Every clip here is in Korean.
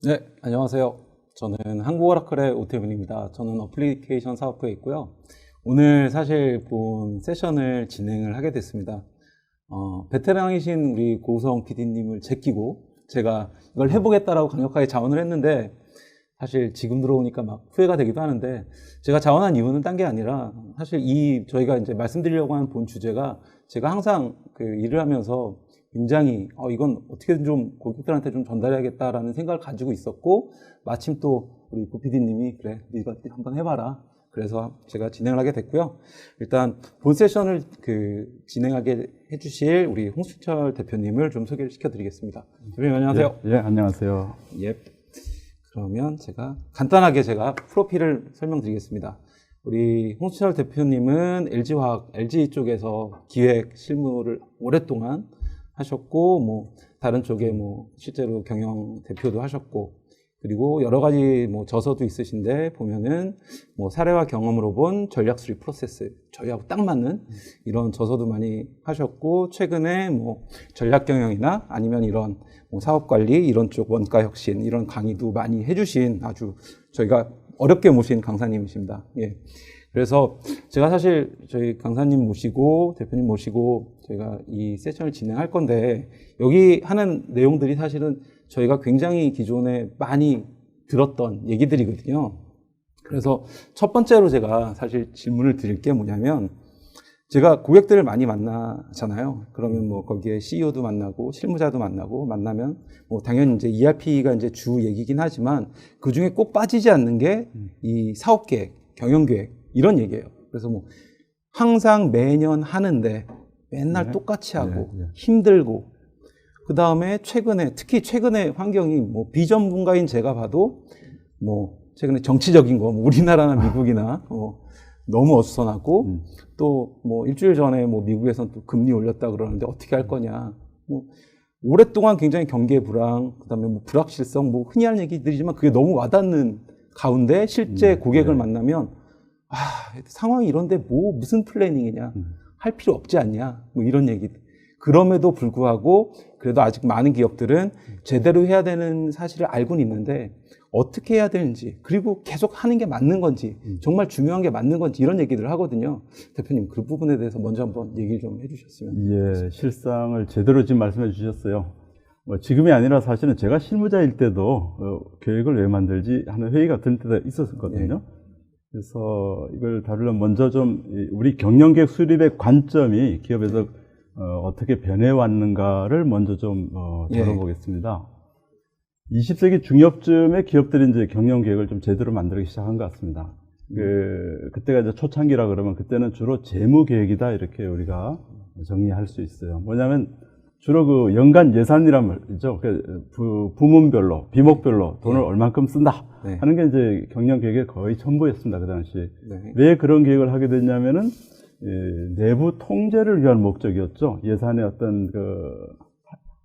네, 안녕하세요. 저는 한국오라클의 오태훈입니다. 저는 어플리케이션 사업부에 있고요. 오늘 사실 본 세션을 진행을 하게 됐습니다. 베테랑이신 우리 고우성 PD님을 제끼고 제가 이걸 해보겠다라고 강력하게 자원을 했는데 사실 지금 들어오니까 막 후회가 되기도 하는데 제가 자원한 이유는 딴 게 아니라 사실 저희가 이제 말씀드리려고 하는 본 주제가 제가 항상 그 일을 하면서 굉장히 이건 어떻게든 좀 고객들한테 좀 전달해야겠다라는 생각을 가지고 있었고 마침 또 우리 부PD님이 그래 네가 한번 해봐라 그래서 제가 진행을 하게 됐고요. 일단 본 세션을 진행하게 해주실 우리 홍수철 대표님을 좀 소개를 시켜드리겠습니다. 대표님 안녕하세요. 예, 안녕하세요. 예. 그러면 제가 간단하게 프로필을 설명드리겠습니다. 우리 홍수철 대표님은 LG 쪽에서 기획 실무를 오랫동안 하셨고, 다른 쪽에 실제로 경영 대표도 하셨고, 그리고 여러 가지 저서도 있으신데, 보면은 사례와 경험으로 본 전략 수립 프로세스, 저희하고 딱 맞는 이런 저서도 많이 하셨고, 최근에 전략 경영이나 아니면 이런 사업 관리, 이런 쪽 원가 혁신, 이런 강의도 많이 해주신 아주 저희가 어렵게 모신 강사님이십니다. 예. 그래서 제가 사실 저희 강사님 모시고 대표님 모시고 저희가 이 세션을 진행할 건데 여기 하는 내용들이 사실은 저희가 굉장히 기존에 많이 들었던 얘기들이거든요. 그래서 첫 번째로 제가 사실 질문을 드릴 게 뭐냐면 제가 고객들을 많이 만나잖아요. 그러면 거기에 CEO도 만나고 실무자도 만나면 당연히 이제 ERP가 이제 주 얘기긴 하지만 그 중에 꼭 빠지지 않는 게 이 사업 계획, 경영 계획 이런 얘기예요. 그래서 항상 매년 하는데 맨날 똑같이 하고 힘들고 그 다음에 특히 최근에 환경이 비전문가인 제가 봐도 최근에 정치적인 거 우리나라나 미국이나 너무 어수선하고 또 일주일 전에 미국에서는 또 금리 올렸다 그러는데 어떻게 할 거냐 오랫동안 굉장히 경계 불황 그다음에 불확실성 흔히 하는 얘기들이지만 그게 너무 와닿는 가운데 실제 고객을 만나면 상황이 이런데 무슨 플래닝이냐 할 필요 없지 않냐 이런 얘기. 그럼에도 불구하고 그래도 아직 많은 기업들은 제대로 해야 되는 사실을 알고는 있는데 어떻게 해야 되는지 그리고 계속 하는 게 맞는 건지 정말 중요한 게 맞는 건지 이런 얘기들을 하거든요. 대표님 그 부분에 대해서 먼저 한번 얘기 좀 해주셨으면. 예, 실상을 제대로 지금 말씀해 주셨어요. 지금이 아니라 사실은 제가 실무자일 때도 계획을 왜 만들지 하는 회의 같은 때가 있었거든요. 그래서 이걸 다루려면 먼저 좀 우리 경영계획 수립의 관점이 기업에서 어떻게 변해왔는가를 먼저 좀 다뤄보겠습니다. 20세기 중엽쯤에 기업들이 이제 경영계획을 좀 제대로 만들기 시작한 것 같습니다. 그때가 이제 초창기라 그러면 그때는 주로 재무계획이다 이렇게 우리가 정의할 수 있어요. 뭐냐면 주로 그 연간 예산이란 말이죠. 부문별로, 비목별로 돈을 얼만큼 쓴다 하는 게 이제 경영계획의 거의 전부였습니다. 그 당시. 왜 그런 계획을 하게 됐냐면은 내부 통제를 위한 목적이었죠. 예산의 어떤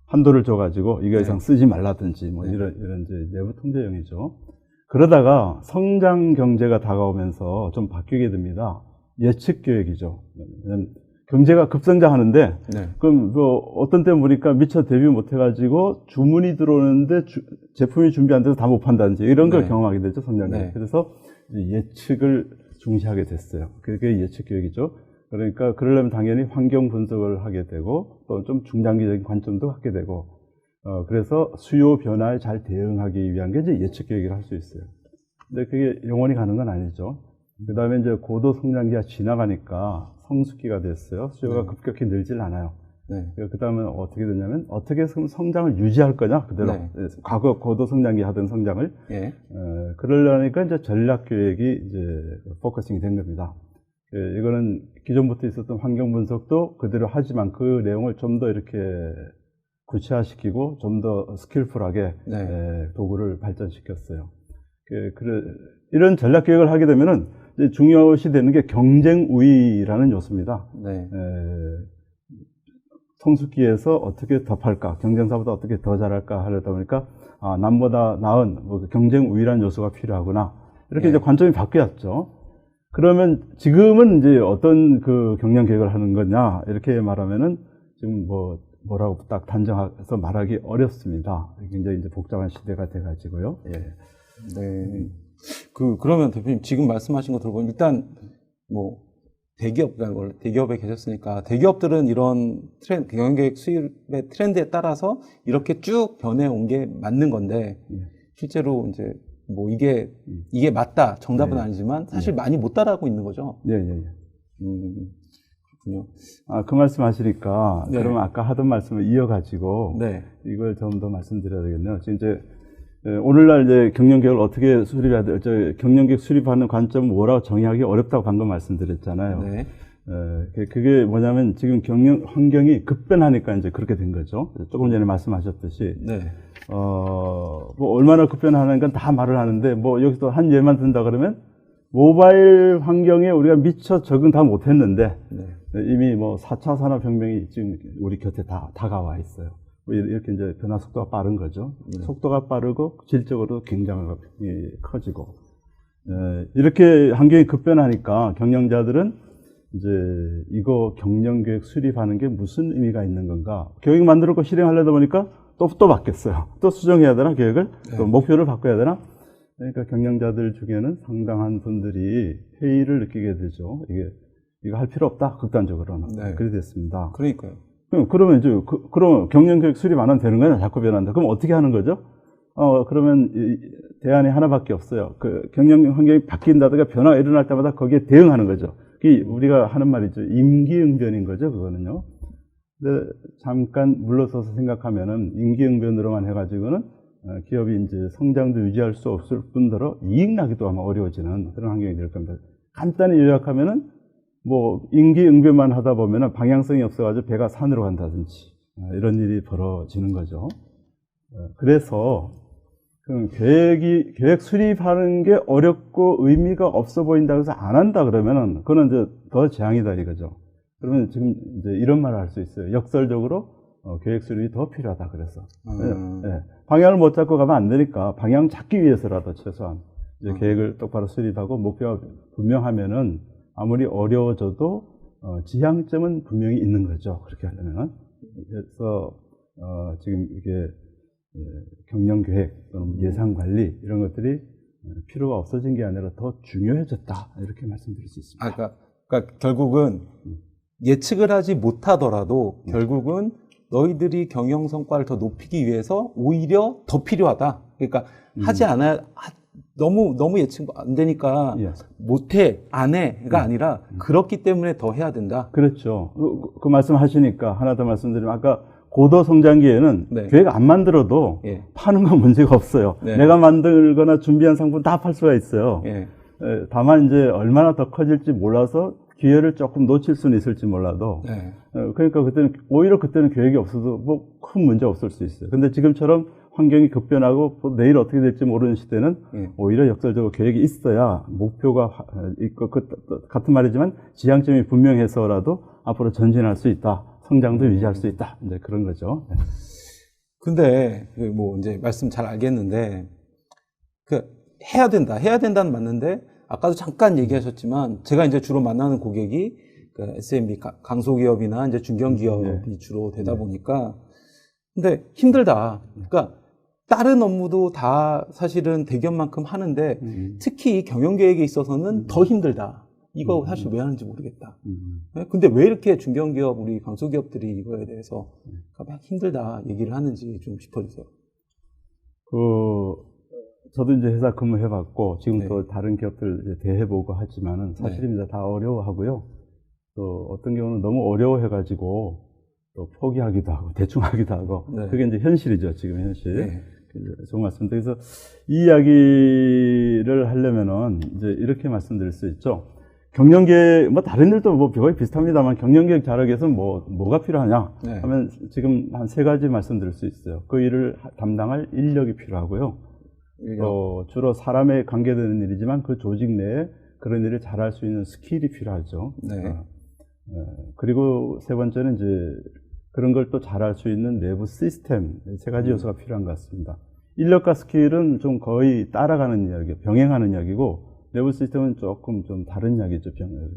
한도를 줘가지고 이거 이상 쓰지 말라든지 이런 이제 내부 통제용이죠. 그러다가 성장 경제가 다가오면서 좀 바뀌게 됩니다. 예측 계획이죠. 경제가 급성장하는데 그럼 어떤 때 보니까 미처 대비 못 해가지고 주문이 들어오는데 제품이 준비 안 돼서 다 못 판다든지 이런 걸 경험하게 되죠. 성장 계획. 그래서 예측을 중시하게 됐어요. 그게 예측 계획이죠. 그러니까 그러려면 당연히 환경 분석을 하게 되고 또 좀 중장기적인 관점도 갖게 되고 그래서 수요 변화에 잘 대응하기 위한 게 이제 예측 계획이라 할 수 있어요. 근데 그게 영원히 가는 건 아니죠. 그 다음에 이제 고도 성장기가 지나가니까 성숙기가 됐어요. 수요가 급격히 늘질 않아요. 그 다음에 어떻게 되냐면 어떻게 성장을 유지할 거냐 그대로 과거 고도 성장기 하던 성장을 그러려니까 이제 전략 계획이 이제 포커싱이 된 겁니다. 이거는 기존부터 있었던 환경 분석도 그대로 하지만 그 내용을 좀 더 이렇게 구체화시키고 좀 더 스킬풀하게 도구를 발전시켰어요. 이런 전략 계획을 하게 되면은 이제 중요시 되는 게 경쟁 우위라는 요소입니다. 성숙기에서 어떻게 더 팔까, 경쟁사보다 어떻게 더 잘할까 하려다 보니까 남보다 나은 경쟁 우위라는 요소가 필요하구나 이렇게 이제 관점이 바뀌었죠. 그러면 지금은 이제 어떤 그 경영 계획을 하는 거냐 이렇게 말하면은 지금 뭐라고 딱 단정해서 말하기 어렵습니다. 굉장히 이제 복잡한 시대가 돼가지고요. 예. 네. 그러면 대표님 지금 말씀하신 거 들어보면 일단 뭐 그러니까 원래 대기업에 계셨으니까 대기업들은 이런 경영계획 수립의 트렌드에 따라서 이렇게 쭉 변해온 게 맞는 건데 실제로 이제 뭐 이게 맞다 정답은 아니지만 사실 많이 못 따라하고 있는 거죠. 예, 예, 예. 그렇군요. 그 말씀 하시니까 네. 그러면 아까 하던 말씀을 이어가지고 네. 이걸 좀 더 말씀드려야 되겠네요. 지금 이제 오늘날 이제 경영계획을 어떻게 수립해야 돼? 경영계획 수립하는 관점은 뭐라고 정의하기 어렵다고 방금 말씀드렸잖아요. 네. 그게 뭐냐면 지금 경영 환경이 급변하니까 이제 그렇게 된 거죠. 조금 전에 말씀하셨듯이. 네. 뭐 얼마나 급변하는 건 다 말을 하는데 뭐 여기서 한 예만 든다 그러면 모바일 환경에 우리가 미처 적응 다 못했는데 이미 뭐 4차 산업혁명이 지금 우리 곁에 다 다가와 있어요. 이렇게 이제 변화 속도가 빠른 거죠. 속도가 빠르고 질적으로 굉장히 커지고 이렇게 환경이 급변하니까 경영자들은 이제 이거 경영계획 수립하는 게 무슨 의미가 있는 건가? 계획 만들고 실행하려다 보니까 또 바뀌었어요. 또 수정해야 되나 계획을? 또 목표를 바꿔야 되나? 그러니까 경영자들 중에는 상당한 분들이 회의를 느끼게 되죠. 이거 할 필요 없다. 극단적으로는. 네. 그래 됐습니다. 그러니까요. 그러면 이제 그럼 경영계획 수립 안 하면 되는 거냐? 자꾸 변한다. 그럼 어떻게 하는 거죠? 그러면 대안이 하나밖에 없어요. 그 경영 환경이 바뀐다든가 변화가 일어날 때마다 거기에 대응하는 거죠. 그게 우리가 하는 말이죠. 임기응변인 거죠. 그거는요. 근데 잠깐 물러서서 생각하면은 임기응변으로만 해가지고는 기업이 이제 성장도 유지할 수 없을 뿐더러 이익 나기도 아마 어려워지는 그런 환경이 될 겁니다. 간단히 요약하면은 뭐 임기응변만 하다 보면은 방향성이 없어가지고 배가 산으로 간다든지 이런 일이 벌어지는 거죠. 그래서 계획 수립하는 게 어렵고 의미가 없어 보인다고 해서 안 한다 그러면은 그거는 이제 더 재앙이다 이거죠. 그러면 지금 이제 이런 말을 할 수 있어요. 역설적으로 계획 수립이 더 필요하다 그래서 방향을 못 잡고 가면 안 되니까 방향 잡기 위해서라도 최소한 이제 계획을 똑바로 수립하고 목표가 분명하면은 아무리 어려워져도 지향점은 분명히 있는 거죠. 그렇게 하려면은. 그래서 지금 이게 경영계획 또는 예산관리 이런 것들이 필요가 없어진 게 아니라 더 중요해졌다 이렇게 말씀드릴 수 있습니다. 그러니까 결국은 예측을 하지 못하더라도 결국은 너희들이 경영 성과를 더 높이기 위해서 오히려 더 필요하다. 그러니까 하지 않아야 너무 예측 안 되니까 못해 안 해가 아니라 그렇기 때문에 더 해야 된다. 그렇죠. 그 말씀하시니까 하나 더 말씀드리면 아까 고도 성장기에는 계획 안 만들어도 파는 건 문제가 없어요. 내가 만들거나 준비한 상품 다 팔 수가 있어요. 다만 이제 얼마나 더 커질지 몰라서 기회를 조금 놓칠 수는 있을지 몰라도 그러니까 오히려 그때는 계획이 없어도 뭐 큰 문제 없을 수 있어요. 근데 지금처럼 환경이 급변하고 내일 어떻게 될지 모르는 시대는 오히려 역설적으로 계획이 있어야 목표가 있고 같은 말이지만 지향점이 분명해서라도 앞으로 전진할 수 있다. 성장도 유지할 수 있다. 이제 그런 거죠. 근데 뭐 이제 말씀 잘 알겠는데 해야 된다는 맞는데 아까도 잠깐 얘기하셨지만 제가 이제 주로 만나는 고객이 SMB 강소기업이나 이제 중견기업이 주로 되다 보니까 근데 힘들다. 그러니까 다른 업무도 다 사실은 대기업만큼 하는데 특히 경영계획에 있어서는 더 힘들다. 이거 사실 왜 하는지 모르겠다. 근데 왜 이렇게 중견기업, 우리 강소기업들이 이거에 대해서 막 힘들다 얘기를 하는지 좀 짚어주세요. 저도 이제 회사 근무해봤고, 지금 또 다른 기업들 이제 대해보고 하지만은 사실입니다. 다 어려워하고요. 또 어떤 경우는 너무 어려워해가지고 또 포기하기도 하고, 대충 하기도 하고, 그게 이제 현실이죠. 지금 현실. 좋은 말씀입니다. 그래서 이 이야기를 하려면은 이제 이렇게 말씀드릴 수 있죠. 경영계획, 뭐 다른 일도 뭐 거의 비슷합니다만 경영계획 잘하기 위해서는 뭐가 필요하냐 하면 지금 한 3가지 말씀드릴 수 있어요. 그 일을 담당할 인력이 필요하고요. 주로 사람에 관계되는 일이지만 그 조직 내에 그런 일을 잘할 수 있는 스킬이 필요하죠. 그리고 3번째는 이제 그런 걸 또 잘할 수 있는 내부 시스템, 3가지 요소가 필요한 것 같습니다. 인력과 스킬은 좀 거의 따라가는 이야기, 병행하는 이야기고 내부 시스템은 조금 좀 다른 이야기죠, 병행하는.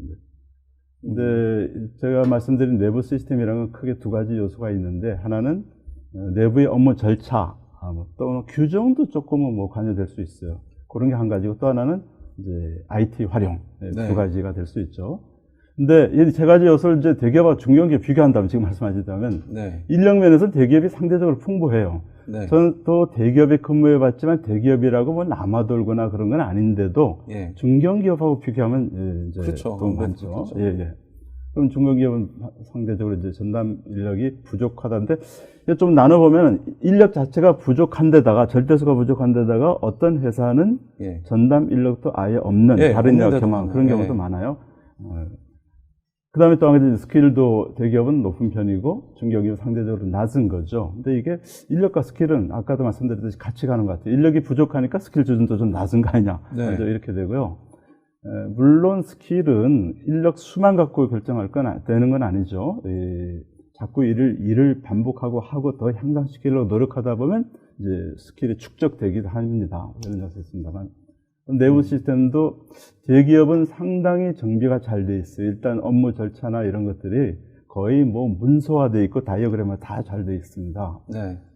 근데 제가 말씀드린 내부 시스템이라는 건 크게 두 가지 요소가 있는데, 하나는 내부의 업무 절차, 또는 규정도 조금은 뭐 관여될 수 있어요. 그런 게 한 가지고, 또 하나는 이제 IT 활용, 두 가지가 될 수 있죠. 근데 이 세 가지 요소를 이제 대기업과 중견기업 비교한다면, 지금 말씀하셨다면, 인력 면에서는 대기업이 상대적으로 풍부해요. 저는 또 대기업에 근무해 봤지만 대기업이라고 뭐 남아돌거나 그런 건 아닌데도 중견기업하고 비교하면 이제 그렇죠. 더 많죠. 그렇죠. 그럼 중견기업은 상대적으로 이제 전담 인력이 부족하다는데, 좀 나눠보면 인력 자체가 부족한 데다가, 절대수가 부족한 데다가 어떤 회사는 전담 인력도 아예 없는 다른 인력 경험, 그런 경우도 많아요. 그 다음에 또 한 가지 스킬도 대기업은 높은 편이고 중견기업은 상대적으로 낮은 거죠. 근데 이게 인력과 스킬은 아까도 말씀드렸듯이 같이 가는 것 같아요. 인력이 부족하니까 스킬 수준도 좀 낮은 거 아니냐. 이렇게 되고요. 물론 스킬은 인력 수만 갖고 결정할 건 되는 건 아니죠. 자꾸 일을 반복하고 하고 더 향상시키려고 노력하다 보면 이제 스킬이 축적되기도 합니다. 이런 녀석이 있습니다만. 내부 시스템도 대기업은 상당히 정비가 잘 돼 있어요. 일단 업무 절차나 이런 것들이 거의 뭐 문서화되어 있고 다이어그램이 다 잘 돼 있습니다.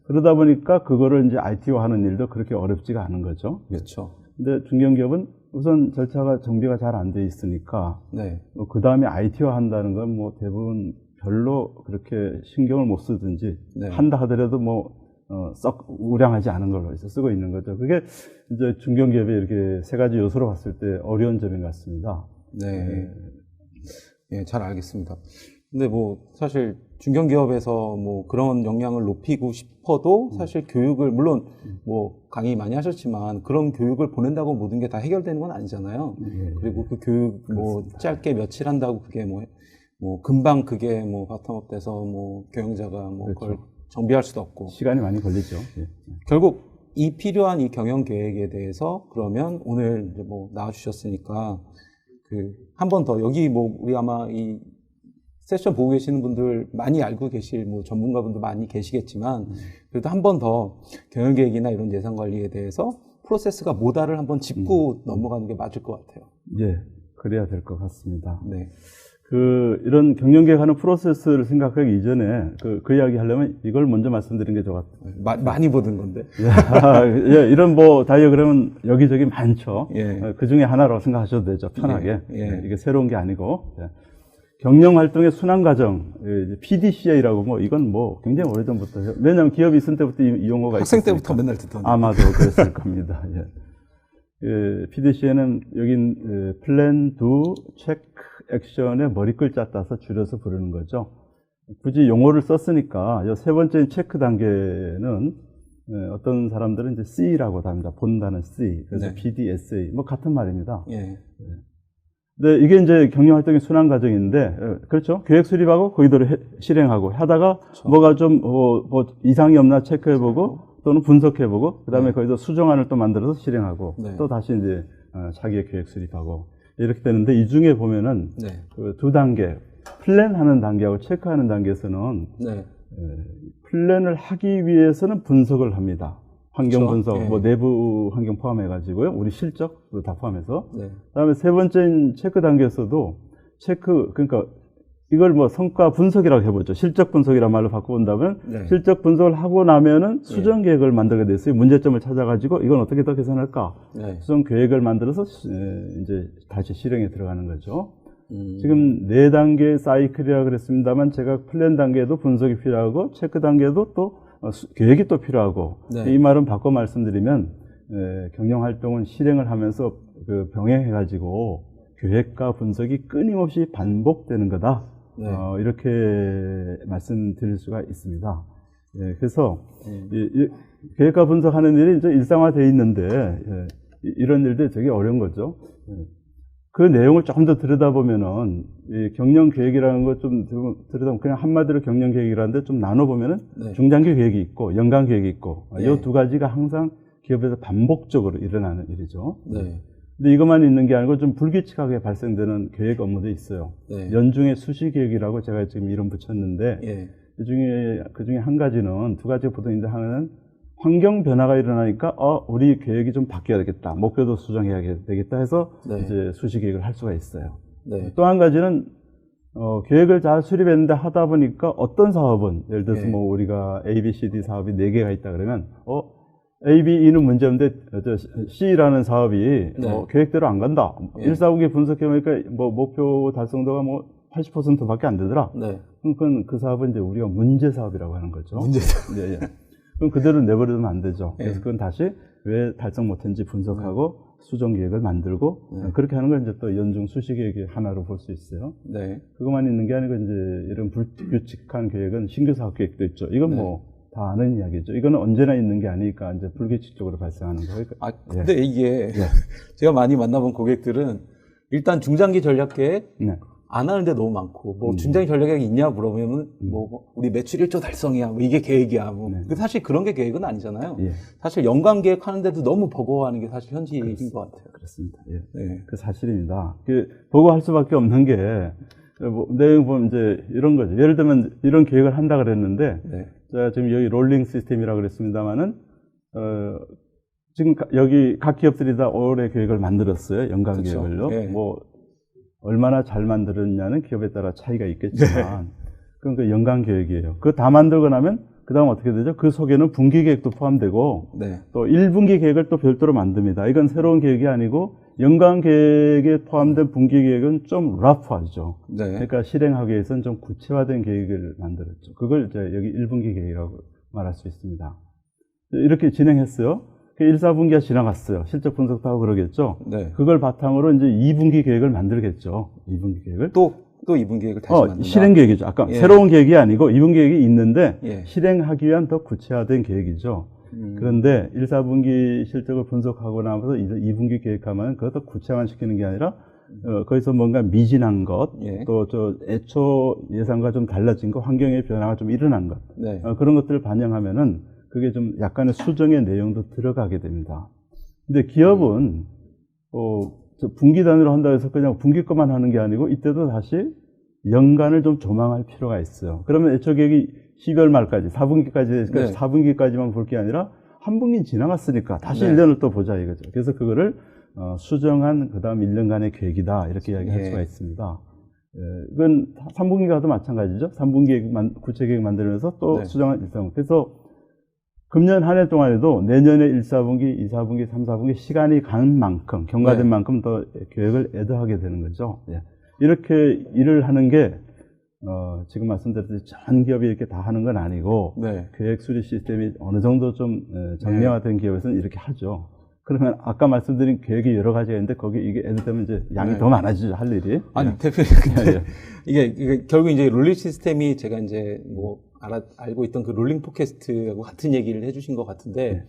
그러다 보니까 그거를 이제 IT화 하는 일도 그렇게 어렵지가 않은 거죠. 그렇죠. 근데 중견기업은 우선 절차가 정비가 잘 안 돼 있으니까 그 다음에 IT화 한다는 건 뭐 대부분 별로 그렇게 신경을 못 쓰든지 한다 하더라도 뭐 썩 우량하지 않은 걸로 쓰고 있는 거죠. 그게 이제 중견기업의 이렇게 세 가지 요소로 봤을 때 어려운 점인 것 같습니다. 잘 알겠습니다. 근데 뭐 사실 중견기업에서 뭐 그런 역량을 높이고 싶어도 사실 교육을, 물론 뭐 강의 많이 하셨지만 그런 교육을 보낸다고 모든 게 다 해결되는 건 아니잖아요. 그리고 그 교육 뭐 짧게 며칠 한다고 그게 뭐 금방 그게 뭐 바텀업 돼서 뭐 경영자가 뭐 그걸 정비할 수도 없고 시간이 많이 걸리죠. 결국 이 필요한 이 경영 계획에 대해서 그러면 오늘 이제 뭐 나와주셨으니까 한 번 더 여기 뭐 우리 아마 이 세션 보고 계시는 분들 많이 알고 계실 뭐 전문가분들 많이 계시겠지만 그래도 한 번 더 경영 계획이나 이런 예산 관리에 대해서 프로세스가 뭐다를 한번 짚고 넘어가는 게 맞을 것 같아요. 그래야 될 것 같습니다. 이런 경영계획하는 프로세스를 생각하기 이전에 그 이야기 하려면 이걸 먼저 말씀드리는 게 좋았어요. 많이 보던 건데. 이런 뭐 다이어그램은 여기저기 많죠. 그 중에 하나라고 생각하셔도 되죠. 편하게. 이게 새로운 게 아니고. 경영활동의 순환과정, PDCA라고 뭐 이건 뭐 굉장히 오래전부터, 왜냐하면 기업이 있을 때부터 이 용어가 학생 있었으니까. 때부터 맨날 듣던. 아마도 그랬을 겁니다. PDCA는 여긴 플랜, 두, 체크, 액션의 머리글자 따서 줄여서 부르는 거죠. 굳이 용어를 썼으니까 이 세 번째 체크 단계는 어떤 사람들은 이제 C라고 합니다. 본다는 C. 그래서 PDSA. 뭐 같은 말입니다. 근데 이게 이제 경영활동의 순환 과정인데, 그렇죠. 계획 수립하고 거기대로 실행하고 하다가 뭐가 좀 뭐 이상이 없나 체크해보고 또는 분석해보고 그 다음에 거기서 수정안을 또 만들어서 실행하고 또 다시 이제 자기의 계획 수립하고 이렇게 되는데, 이 중에 보면은 그 두 단계, 플랜하는 단계하고 체크하는 단계에서는 플랜을 하기 위해서는 분석을 합니다. 환경 분석, 뭐 내부 환경 포함해가지고요. 우리 실적도 다 포함해서. 그다음에 세 번째인 체크 단계에서도 그러니까 이걸 뭐 성과 분석이라고 해보죠. 실적 분석이라는 말로 바꿔본다면 실적 분석을 하고 나면은 수정 계획을 만들게 됐어요. 문제점을 찾아가지고 이건 어떻게 더 개선할까? 수정 계획을 만들어서 이제 다시 실행에 들어가는 거죠. 지금 4단계 사이클이라고 그랬습니다만, 제가 플랜 단계에도 분석이 필요하고 체크 단계에도 또 계획이 또 필요하고, 이 말은 바꿔 말씀드리면 경영활동은 실행을 하면서 병행해가지고 계획과 분석이 끊임없이 반복되는 거다. 이렇게 말씀드릴 수가 있습니다. 그래서 계획과 분석하는 일이 이제 일상화되어 있는데, 이런 일들이 되게 어려운 거죠. 그 내용을 조금 더 들여다보면은, 이 경영 계획이라는 거 좀 들여다보면, 그냥 한마디로 경영 계획이라는데 좀 나눠보면은, 중장기 계획이 있고, 연간 계획이 있고, 이 두 가지가 항상 기업에서 반복적으로 일어나는 일이죠. 근데 이것만 있는 게 아니고 좀 불규칙하게 발생되는 계획 업무도 있어요. 연중의 수시 계획이라고 제가 지금 이름 붙였는데, 그 중에 한 가지는, 두 가지가 보통 있는데, 하나는 환경 변화가 일어나니까 우리 계획이 좀 바뀌어야 되겠다, 목표도 수정해야 되겠다 해서 이제 수시 계획을 할 수가 있어요. 또 한 가지는 계획을 잘 수립했는데 하다 보니까 어떤 사업은, 예를 들어서 네. 뭐 우리가 A, B, C, D 사업이 4개가 있다 그러면, A, B, E는 문제 없는데, C라는 사업이, 네. 계획대로 안 간다. 네. 1, 4분기 분석해보니까 뭐 목표 달성도가 뭐 80%밖에 안 되더라. 네. 그럼 그 사업은 이제 우리가 문제 사업이라고 하는 거죠. 문제 사업. 예, 예. 그럼 그대로 내버려두면 안 되죠. 네. 그래서 그건 다시 왜 달성 못했는지 분석하고 수정 계획을 만들고 그렇게 하는 걸 이제 또 연중 수시 계획의 하나로 볼 수 있어요. 네. 그것만 있는 게 아니고 이제 이런 불규칙한 계획은 신규 사업 계획도 있죠. 이건 뭐 다 아는 이야기죠. 이거는 언제나 있는 게 아니니까 이제 불규칙적으로 발생하는 거예요. 아, 근데 이게 제가 많이 만나본 고객들은 일단 중장기 전략 계획 네. 안 하는데 너무 많고, 뭐 중장기 전략 계획이 있냐 물어보면 뭐 우리 매출 1조 달성이야, 뭐 이게 계획이야. 뭐 근데 사실 그런 게 계획은 아니잖아요. 예. 사실 연간 계획하는데도 너무 버거워하는 게 사실 현실인 것 같아요. 그렇습니다. 예. 네. 그 사실입니다. 보고할 수밖에 없는 게, 내용 보면 이제 이런 거죠. 예를 들면 이런 계획을 한다 그랬는데, 네. 제가 지금 여기 롤링 시스템이라고 그랬습니다만은, 지금 여기 각 기업들이 다 올해 계획을 만들었어요. 연간 그렇죠. 계획을요. 예. 뭐, 얼마나 잘 만들었냐는 기업에 따라 차이가 있겠지만, 그건 그 연간 계획이에요. 그거 다 만들고 나면, 그 다음 어떻게 되죠? 그 속에는 분기 계획도 포함되고, 네. 또 1분기 계획을 또 별도로 만듭니다. 이건 새로운 계획이 아니고, 연간 계획에 포함된 분기 계획은 좀 러프하죠. 네. 그러니까 실행하기 위해서는 좀 구체화된 계획을 만들었죠. 그걸 이제 여기 1분기 계획이라고 말할 수 있습니다. 이렇게 진행했어요. 1, 4분기가 지나갔어요. 실적 분석도 하고 그러겠죠. 네. 그걸 바탕으로 이제 2분기 계획을 만들겠죠. 2분기 계획을. 또 2분 계획을 다시 만든다. 실행 계획이죠. 아까 예. 새로운 계획이 아니고 2분 계획이 있는데 예. 실행하기 위한 더 구체화된 계획이죠. 그런데 1, 4분기 실적을 분석하고 나서 이제 2분기 계획하면 그것도 구체화시키는 게 아니라 거기서 뭔가 미진한 것, 예. 또 애초 예상과 좀 달라진 것, 환경의 변화가 좀 일어난 것, 네. 그런 것들을 반영하면은 그게 좀 약간의 수정의 내용도 들어가게 됩니다. 근데 기업은 저 분기 단위로 한다 해서 그냥 분기 것만 하는 게 아니고 이때도 다시 연간을 좀 조망할 필요가 있어요. 그러면 애초 계획이 12월 말까지 4분기까지 되니까 네. 4분기까지만 볼 게 아니라 한 분기 지나갔으니까 다시 네. 1년을 또 보자 이거죠. 그래서 그거를 수정한 그다음 1년간의 계획이다 이렇게 이야기할 예. 수가 있습니다. 이건 3분기가도 마찬가지죠. 3분기 구체 계획 만들면서 또 네. 수정한 1, 4분기. 그래서 금년 한 해 동안에도 내년에 1, 4분기, 2, 4분기, 3, 4분기 시간이 간 만큼, 경과된 네. 만큼 더 계획을 애도하게 되는 거죠. 예. 이렇게 일을 하는 게, 지금 말씀드렸듯이 전 기업이 이렇게 다 하는 건 아니고, 네. 계획 수립 시스템이 어느 정도 좀 정량화된 기업에서는 이렇게 하죠. 그러면 아까 말씀드린 계획이 여러 가지가 있는데, 거기 이게 애들 때문에 이제 양이 네. 더 많아지죠, 할 일이. 아니, 예. 대표님, 근데 이게 결국 이제 롤링 시스템이 제가 이제 뭐 알고 있던 그 롤링 포캐스트하고 같은 얘기를 해주신 것 같은데,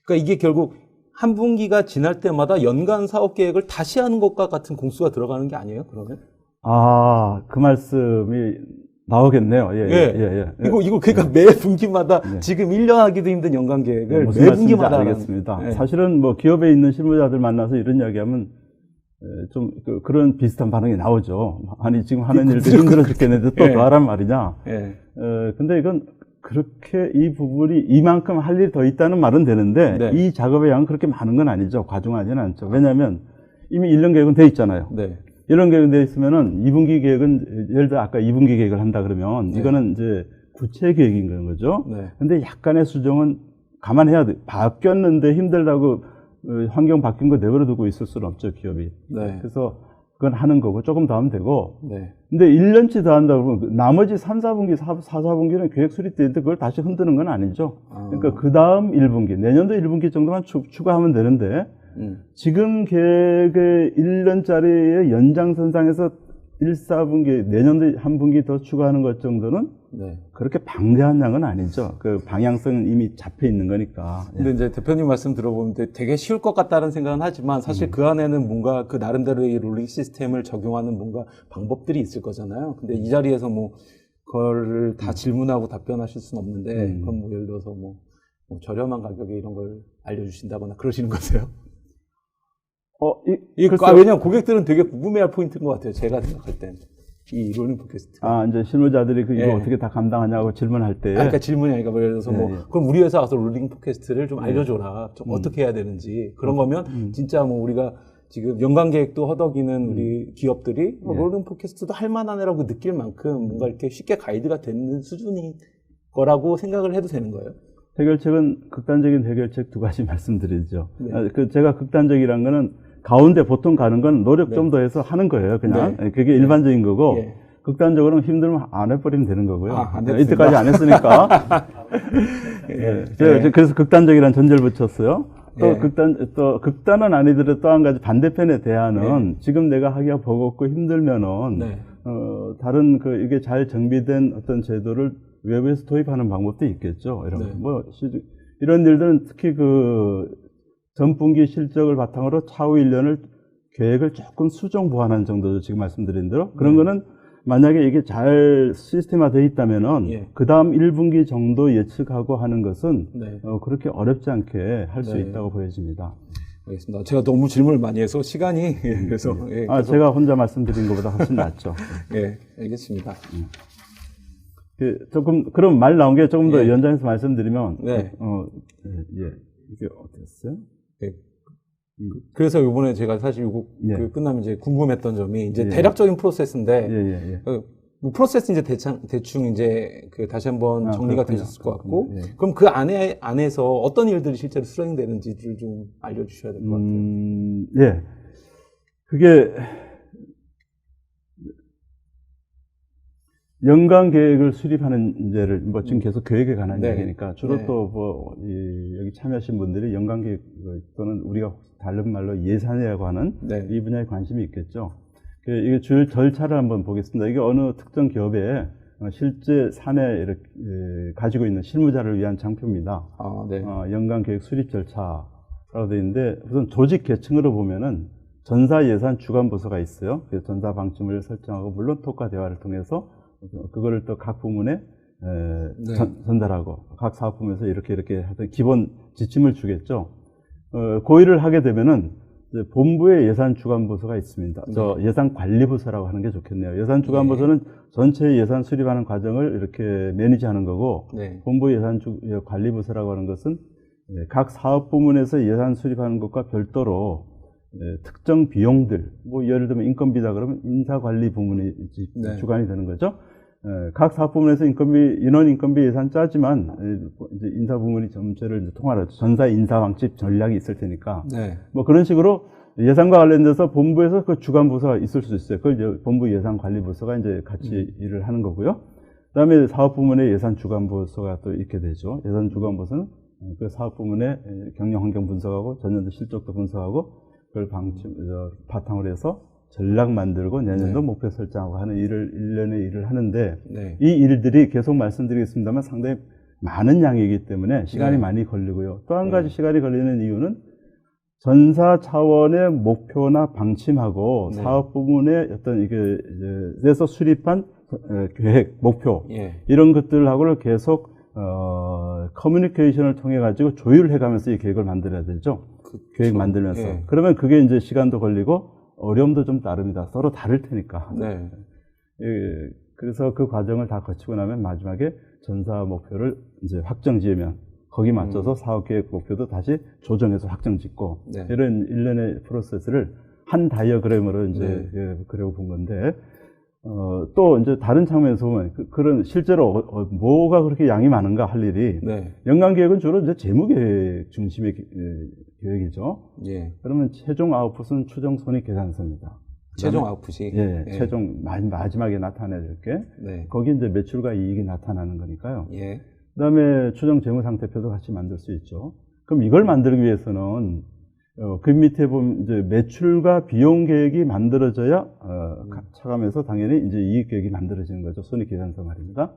그러니까 이게 결국 한 분기가 지날 때마다 연간 사업 계획을 다시 하는 것과 같은 공수가 들어가는 게 아니에요, 그러면? 그 말씀이 나오겠네요. 예, 예. 예, 예. 이거 그러니까 매 분기마다 지금 1년 하기도 힘든 연간 계획을 무슨 매 말씀인지 분기마다 알겠습니다. 예. 사실은 뭐 기업에 있는 실무자들 만나서 이런 이야기하면 좀 그런 비슷한 반응이 나오죠. 아니 지금 하는 일도 힘들어 죽겠는데 또 예. 더 하란 말이냐. 예. 근데 이건 그렇게 이 부분이 이만큼 할 일이 더 있다는 말은 되는데 네. 이 작업의 양은 그렇게 많은 건 아니죠. 과중하지는 않죠. 왜냐하면 이미 1년 계획은 돼 있잖아요. 네. 1년 계획은 돼 있으면은 2분기 계획은 예를 들어 아까 2분기 계획을 한다 그러면 네. 이거는 이제 구체 계획인 그런 거죠. 네. 근데 약간의 수정은 감안해야 돼. 바뀌었는데 힘들다고 환경 바뀐 거 내버려 두고 있을 수는 없죠, 기업이. 네. 그래서 그건 하는 거고 조금 더 하면 되고. 네. 근데 1년치 더 한다고 그러면 나머지 3, 4분기, 4, 4분기는 계획 수립되는데 그걸 다시 흔드는 건 아니죠. 그러니까 그 다음 1분기, 내년도 1분기 정도만 추가하면 되는데 지금 계획의 1년짜리의 연장선상에서 1, 4분기, 내년도 한 분기 더 추가하는 것 정도는 네. 그렇게 방대한 양은 아니죠. 그 방향성은 이미 잡혀 있는 거니까. 근데 이제 대표님 말씀 들어보면 되게 쉬울 것 같다는 생각은 하지만 사실 그 안에는 뭔가 그 나름대로의 롤링 시스템을 적용하는 뭔가 방법들이 있을 거잖아요. 근데 이 자리에서 뭐 그걸 다 질문하고 답변하실 수는 없는데 그럼 뭐 예를 들어서 뭐 저렴한 가격에 이런 걸 알려주신다거나 그러시는 거세요? 왜냐면 고객들은 되게 궁금해할 포인트인 것 같아요. 제가 생각할 땐. 이 롤링 포캐스트. 이제 실무자들이 이거 예. 어떻게 다 감당하냐고 질문할 때. 그러니까 질문이 아니라 뭐 예를 들어서 뭐, 그럼 우리 회사 와서 롤링 포캐스트를 좀 알려줘라. 좀 어떻게 해야 되는지. 그런 거면 진짜 뭐 우리가 지금 연간 계획도 허덕이는 우리 기업들이 롤링 포캐스트도 할 만하네라고 느낄 만큼 뭔가 이렇게 쉽게 가이드가 되는 수준인 거라고 생각을 해도 되는 거예요. 해결책은 극단적인 해결책 두 가지 말씀드리죠. 네. 제가 극단적이란 거는 가운데 보통 가는 건 노력 좀 더 해서 하는 거예요. 그냥 그게 일반적인 거고 극단적으로는 힘들면 안 해버리면 되는 거고요. 이때까지 안 했으니까. 그래서 극단적이라는 전제를 붙였어요. 또 극단은 아니더라도 또 한 가지 반대편의 대안은 지금 내가 하기가 버겁고 힘들면은 다른 이게 잘 정비된 어떤 제도를 외부에서 도입하는 방법도 있겠죠. 이런 일들은 특히 전분기 실적을 바탕으로 차후 1년을 계획을 조금 수정 보완하는 정도죠. 지금 말씀드린 대로. 그런 거는 만약에 이게 잘 시스템화되어 있다면은 그 다음 1분기 정도 예측하고 하는 것은 그렇게 어렵지 않게 할 수 있다고 보여집니다. 알겠습니다. 제가 너무 질문을 많이 해서 시간이 그래서 제가 혼자 말씀드린 것보다 훨씬 낫죠. 알겠습니다. 그럼 말 나온 게 조금 더 연장해서 말씀드리면 이게 어땠어요? 그래서 이번에 제가 사실 이거 끝나면 이제 궁금했던 점이 이제 대략적인 프로세스인데 프로세스 이제 대충 이제 다시 한번 정리가 되셨을 것 같고 그럼 그 안에서 어떤 일들이 실제로 수행되는지를 좀 알려주셔야 될 것 같아요. 그게 연간 계획을 수립하는 문제를 지금 계속 계획에 관한 이야기니까 주로 또 여기 참여하신 분들이 연간 계획 또는 우리가 다른 말로 예산이라고 하는 이 분야에 관심이 있겠죠. 이게 주요 절차를 한번 보겠습니다. 이게 어느 특정 기업에 실제 사내 이렇게 가지고 있는 실무자를 위한 장표입니다. 연간 계획 수립 절차라고 되어 있는데 우선 조직 계층으로 보면은 전사 예산 주간 부서가 있어요. 그래서 전사 방침을 설정하고 물론 톡과 대화를 통해서 그거를 또 각 부문에 전달하고 각 사업 부문에서 이렇게 하던 기본 지침을 주겠죠. 그 일을 하게 되면은 이제 본부의 예산 주간 부서가 있습니다. 예산 관리 부서라고 하는 게 좋겠네요. 예산 주간 부서는 전체 예산 수립하는 과정을 이렇게 매니지하는 거고 본부 예산 관리 부서라고 하는 것은 각 사업 부문에서 예산 수립하는 것과 별도로 특정 비용들, 예를 들면 인건비다 그러면 인사관리 부문이 주관이 되는 거죠. 각 사업 부문에서 인원 인건비 예산 짜지만 이제 인사 부문이 전체를 통하는 전사 인사 방침 전략이 있을 테니까 그런 식으로 예산과 관련돼서 본부에서 그 주관 부서가 있을 수 있어요. 그걸 이제 본부 예산 관리 부서가 이제 같이 일을 하는 거고요. 그다음에 사업 부문의 예산 주관 부서가 또 있게 되죠. 예산 주관 부서는 그 사업 부문의 경영 환경 분석하고 전년도 실적도 분석하고 그걸 바탕으로 해서 전략 만들고 내년도 목표 설정하고 하는 일을 1년에 일을 하는데 이 일들이 계속 말씀드리겠습니다만 상당히 많은 양이기 때문에 시간이 많이 걸리고요. 또 한 가지 시간이 걸리는 이유는 전사 차원의 목표나 방침하고 사업 부문의 어떤 그래서 수립한 계획, 목표 이런 것들하고를 계속 커뮤니케이션을 통해 가지고 조율을 해가면서 이 계획을 만들어야 되죠. 계획 만들면서. 그러면 그게 이제 시간도 걸리고 어려움도 좀 따릅니다. 서로 다를 테니까. 그래서 그 과정을 다 거치고 나면 마지막에 전사 목표를 이제 확정 지으면 거기 맞춰서 사업 계획 목표도 다시 조정해서 확정 짓고 이런 일련의 프로세스를 한 다이어그램으로 이제 그려고 본 건데 또 이제 다른 측면에서 보면 그런 실제로 뭐가 그렇게 양이 많은가 할 일이 연간 계획은 주로 이제 재무 계획 중심의 계획이죠. 그러면 최종 아웃풋은 추정 손익 계산서입니다. 최종 아웃풋이 최종 마지막에 나타내야 될 게 거기 이제 매출과 이익이 나타나는 거니까요. 그다음에 추정 재무 상태표도 같이 만들 수 있죠. 그럼 이걸 만들기 위해서는 그 밑에 보면 이제 매출과 비용 계획이 만들어져야 차감해서 당연히 이제 이익 계획이 만들어지는 거죠. 손익 계산서 말입니다.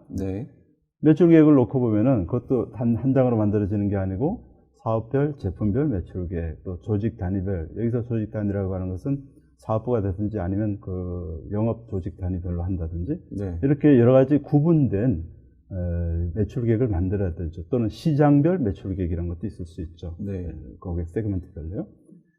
매출 계획을 놓고 보면은 그것도 한 장으로 만들어지는 게 아니고 사업별, 제품별 매출 계획, 또 조직 단위별. 여기서 조직 단위라고 하는 것은 사업부가 되든지 아니면 그 영업 조직 단위별로 한다든지 이렇게 여러 가지 구분된 매출 계획을 만들어야 되죠. 또는 시장별 매출 계획이라는 것도 있을 수 있죠. 고객 세그먼트별로요.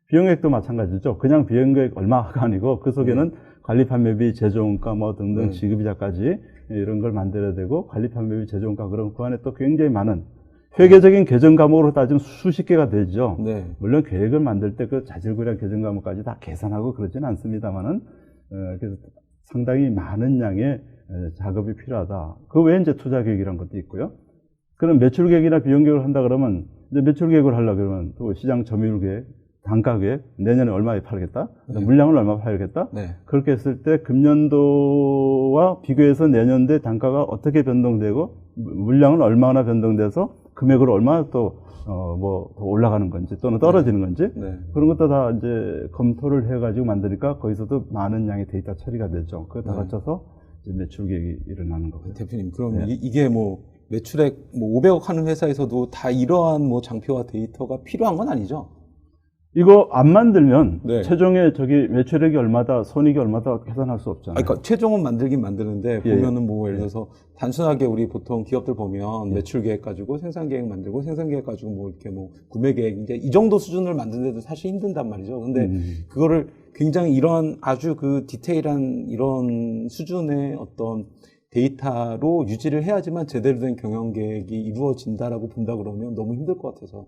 비용 계획도 마찬가지죠. 그냥 비용 계획 얼마가 아니고 그 속에는 관리 판매비, 제조원가 뭐 등등 지급이자까지 이런 걸 만들어야 되고 관리 판매비, 제조원가 그런 그 안에 또 굉장히 많은 회계적인 개정 과목으로 따지면 수십 개가 되죠. 네. 물론 계획을 만들 때 그 자질구레한 개정 과목까지 다 계산하고 그러지는 않습니다만은, 그래서 상당히 많은 양의 작업이 필요하다. 그 외에 이제 투자 계획이라는 것도 있고요. 그럼 매출 계획이나 비용 계획을 한다 그러면, 이제 매출 계획을 하려고 그러면 또 시장 점유율 계획, 단가 계획, 내년에 얼마에 팔겠다, 네. 물량을 얼마 팔겠다. 네. 그렇게 했을 때 금년도와 비교해서 내년도에 단가가 어떻게 변동되고 물량은 얼마나 변동돼서 금액으로 얼마나 또 더 올라가는 건지 또는 떨어지는 건지 네. 그런 것도 다 이제 검토를 해가지고 만드니까 거기서도 많은 양의 데이터 처리가 되죠. 그거 다 네. 갖춰서 이제 매출 계획이 일어나는 거고요. 대표님, 그럼 네. 이게 뭐 매출액 뭐 500억 하는 회사에서도 다 이러한 뭐 장표와 데이터가 필요한 건 아니죠? 이거 안 만들면 네. 최종에 저기 매출액이 얼마다, 손익이 얼마다 계산할 수 없잖아요. 그러니까 최종은 만들긴 만드는데 예, 보면은 뭐 예를 들어서 단순하게 우리 보통 기업들 보면 매출 계획 가지고 생산 계획 만들고 생산 계획 가지고 뭐 이렇게 뭐 구매 계획 이제 이 정도 수준을 만드는데도 사실 힘든단 말이죠. 근데 그거를 굉장히 이런 아주 그 디테일한 이런 수준의 어떤 데이터로 유지를 해야지만 제대로 된 경영 계획이 이루어진다라고 본다 그러면 너무 힘들 것 같아서.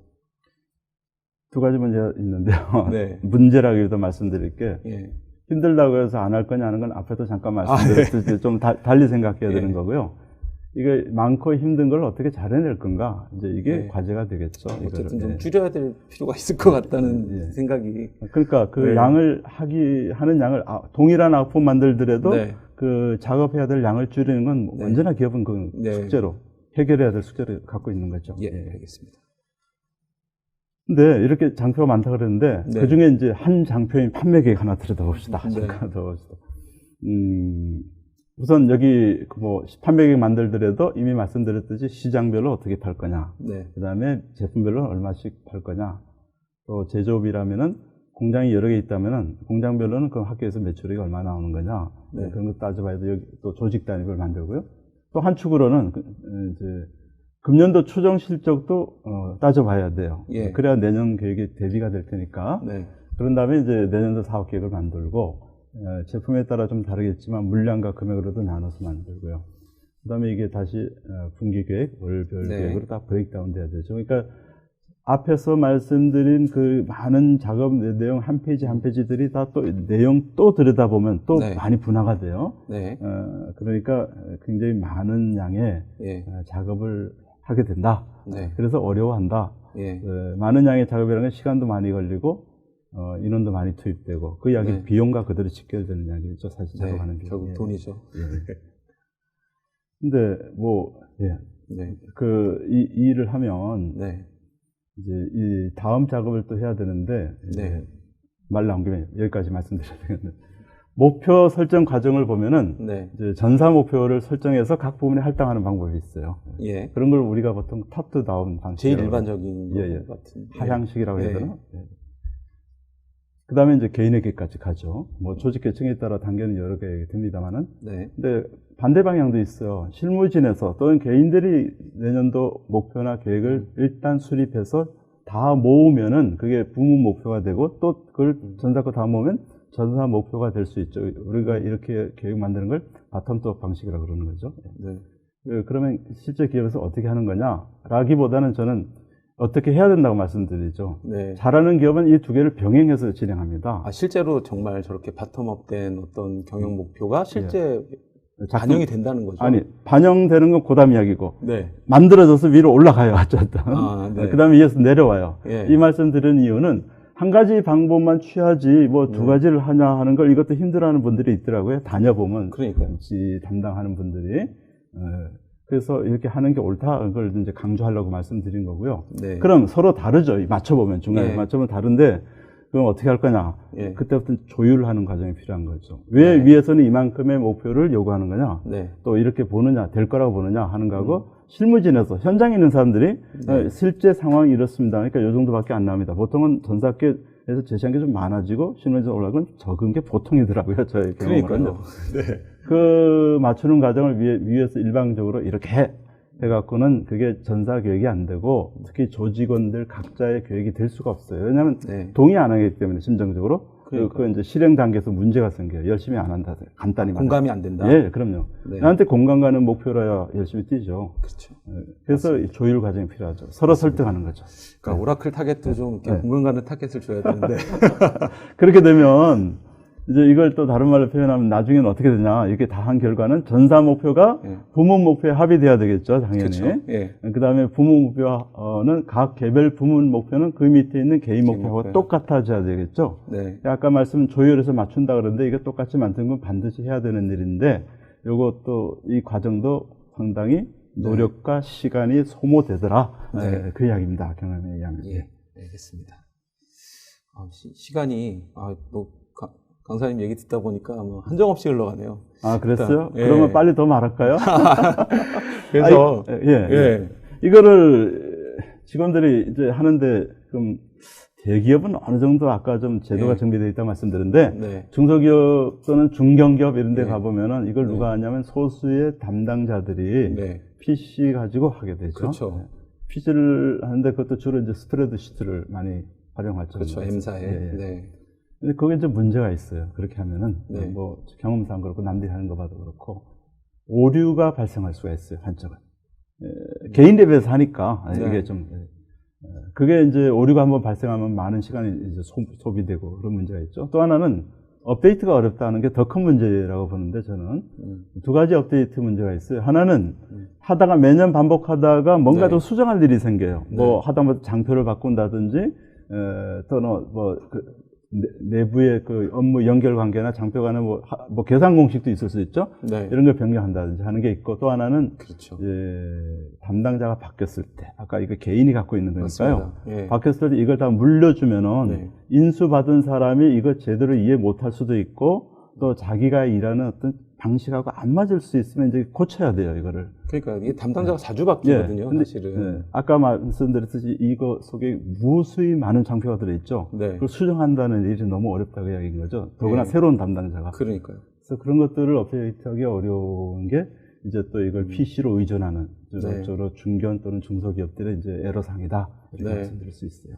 두 가지 문제가 있는데요. 네. 문제라기보다 말씀드릴 게 예. 힘들다고 해서 안 할 거냐 하는 건 앞에도 잠깐 말씀드렸을 때 좀 달리 생각해야 예. 되는 거고요. 이게 많고 힘든 걸 어떻게 잘 해낼 건가? 이제 이게 예. 과제가 되겠죠. 어쨌든 이거를. 좀 예. 줄여야 될 필요가 있을 것 같다는 예. 생각이. 그러니까 그 네. 양을 하는 양을 동일한 아웃풋 만들더라도 네. 그 작업해야 될 양을 줄이는 건 네. 언제나 기업은 그 네. 숙제로 해결해야 될 숙제를 갖고 있는 거죠. 예, 알겠습니다. 근데 이렇게 장표가 많다 그랬는데 네. 그 중에 이제 한 장표인 판매 계획 하나 들여다봅시다. 네. 잠깐 들어봅시다. 우선 여기 뭐 판매 계획 만들더라도 이미 말씀드렸듯이 시장별로 어떻게 팔 거냐. 네. 그 다음에 제품별로 얼마씩 팔 거냐. 또 제조업이라면은 공장이 여러 개 있다면은 공장별로는 그 학교에서 매출액이 얼마 나오는 거냐. 네. 그런 거 따져봐야 돼. 여기 또 조직 단위별 만들고요. 또 한 축으로는 이제 금년도 추정 실적도 따져봐야 돼요. 예. 그래야 내년 계획이 대비가 될 테니까. 네. 그런 다음에 이제 내년도 사업 계획을 만들고 제품에 따라 좀 다르겠지만 물량과 금액으로도 나눠서 만들고요. 그 다음에 이게 다시 분기 계획, 월별 네. 계획으로 다 브레이크다운 돼야 되죠. 그러니까 앞에서 말씀드린 그 많은 작업 내용 한 페이지 한 페이지들이 다 또 내용 또 들여다보면 또 네. 많이 분화가 돼요. 네. 그러니까 굉장히 많은 양의 예. 작업을 하게 된다. 네. 그래서 어려워한다. 예. 많은 양의 작업이라는 건 시간도 많이 걸리고 인원도 많이 투입되고 그 약이 네. 비용과 그대로 직결되는 약이죠. 사실 네. 작업하는 비용. 결국 돈이죠. 예. 근데 뭐 네. 이 일을 하면 네. 이제 이 다음 작업을 또 해야 되는데 네. 말 나온 김에 여기까지 말씀드려야 되겠네요. 목표 설정 과정을 보면은 네. 이제 전사 목표를 설정해서 각 부문에 할당하는 방법이 있어요. 예. 그런 걸 우리가 보통 탑 투 다운 방식. 제일 일반적인 예, 예. 것 같은. 하향식이라고 해야 예. 되나? 그 다음에 이제 개인에게까지 가죠. 뭐 조직 계층에 따라 단계는 여러 개 됩니다만은. 네. 근데 반대 방향도 있어요. 실무진에서 또는 개인들이 내년도 목표나 계획을 일단 수립해서 다 모으면은 그게 부문 목표가 되고 또 그걸 전사 거 다 모으면 전사 목표가 될 수 있죠. 우리가 이렇게 계획 만드는 걸 바텀톱 방식이라고 그러는 거죠. 네. 그러면 실제 기업에서 어떻게 하는 거냐라기보다는 저는 어떻게 해야 된다고 말씀드리죠. 네. 잘하는 기업은 이 두 개를 병행해서 진행합니다. 아, 실제로 정말 저렇게 바텀업 된 어떤 경영 목표가 실제 작품- 반영이 된다는 거죠? 아니, 반영되는 건 고담 이야기고, 네. 만들어져서 위로 올라가요, 어쨌든. 아, 네. 그 다음에 위에서 내려와요. 예. 이 말씀 드린 이유는 한 가지 방법만 취하지 뭐 두 가지를 하냐 하는 걸 이것도 힘들어하는 분들이 있더라고요. 다녀보면. 그러니까요. 담당하는 분들이. 그래서 이렇게 하는 게 옳다. 그걸 이제 강조하려고 말씀드린 거고요. 네. 그럼 서로 다르죠. 맞춰보면, 중간에 예. 맞춰보면 다른데, 그럼 어떻게 할 거냐. 예. 그때부터 조율하는 과정이 필요한 거죠. 왜 네. 위에서는 이만큼의 목표를 요구하는 거냐. 네. 또 이렇게 보느냐, 될 거라고 보느냐 하는 거하고, 실무진에서, 현장에 있는 사람들이 네. 실제 상황이 이렇습니다. 그러니까 요 정도밖에 안 나옵니다. 보통은 전사학계에서 제시한 게 좀 많아지고, 실무진 올라가면 적은 게 보통이더라고요. 저의 경험으로는. 그러니까요. 네. 그 맞추는 과정을 위에서 일방적으로 이렇게 해갖고는 그게 전사 계획이 안 되고, 특히 조직원들 각자의 계획이 될 수가 없어요. 왜냐하면 네. 동의 안 하기 때문에, 심정적으로. 그 이제 실행 단계에서 문제가 생겨요. 열심히 안 한다. 간단히 말하면. 공감이 안 된다. 예, 그럼요. 네. 나한테 공감 가는 목표라야 열심히 뛰죠. 그렇죠. 그래서 이 조율 과정이 필요하죠. 서로 설득하는 거죠. 그러니까 오라클 타겟도 좀 이렇게 네. 공감 가는 타겟을 줘야 되는데. 그렇게 되면 이제 이걸 또 다른 말로 표현하면 나중에는 어떻게 되냐. 이렇게 다 한 결과는 전사 목표가 예. 부문 목표에 합의돼야 되겠죠. 당연히. 그렇죠. 예. 그 다음에 부문 목표는 각 개별 부문 목표는 그 밑에 있는 개인 목표하고 목표. 똑같아져야 되겠죠. 네. 아까 말씀 조율해서 맞춘다 그러는데 이게 똑같이 만드는 건 반드시 해야 되는 일인데 요것도 이 과정도 상당히 노력과 시간이 소모되더라. 네. 그 이야기입니다. 경험에 의하면. 예. 알겠습니다. 시간이 강사님 얘기 듣다 보니까 뭐 한정없이 흘러가네요. 아, 그랬어요? 일단, 예. 그러면 빨리 더 말할까요? 그래서 예. 이거를 직원들이 이제 하는데 좀 대기업은 어느 정도 아까 좀 제도가 예. 정비되어 있다고 말씀드렸는데 네. 중소기업 또는 중견기업 이런 데 네. 가보면은 이걸 누가 하냐면 소수의 담당자들이 네. PC 가지고 하게 되죠. 그렇죠. PC를 하는데 그것도 주로 이제 스프레드시트를 많이 활용하죠. 그렇죠. M사에. 예. 네. 근데 거기에 좀 문제가 있어요. 그렇게 하면은 네. 뭐 경험상 그렇고 남들이 하는 거 봐도 그렇고 오류가 발생할 수가 있어요. 한쪽은 개인 랩에서 하니까 네. 이게 좀 그게 이제 오류가 한번 발생하면 많은 시간이 이제 소비되고 그런 문제가 있죠. 또 하나는 업데이트가 어렵다는 게 더 큰 문제라고 보는데 저는 두 가지 업데이트 문제가 있어요. 하나는 하다가 매년 반복하다가 뭔가 네. 좀 수정할 일이 생겨요. 네. 뭐 하다못해 장표를 바꾼다든지 또는 내부의 그 업무 연결 관계나 장표 간의 뭐 계산 공식도 있을 수 있죠. 네. 이런 걸 변경한다든지 하는 게 있고 또 하나는 그렇죠. 담당자가 바뀌었을 때 아까 이거 개인이 갖고 있는 거니까요. 예. 바뀌었을 때 이걸 다 물려주면은 네. 인수받은 사람이 이거 제대로 이해 못할 수도 있고 또 자기가 일하는 어떤 방식하고 안 맞을 수 있으면 이제 고쳐야 돼요, 이거를. 그러니까 이게 담당자가 자주 바뀌거든요, 근데, 사실은. 아까 말씀드렸듯이 이거 속에 무수히 많은 장표가 들어있죠. 네. 그걸 수정한다는 일이 너무 어렵다고 이야기인 거죠. 더구나 네. 새로운 담당자가. 그러니까요. 그래서 그런 것들을 업데이트하기 어려운 게 이제 또 이걸 PC로 의존하는 주로 중견 또는 중소기업들의 이제 애로사항이다. 이렇게 네. 말씀드릴 수 있어요.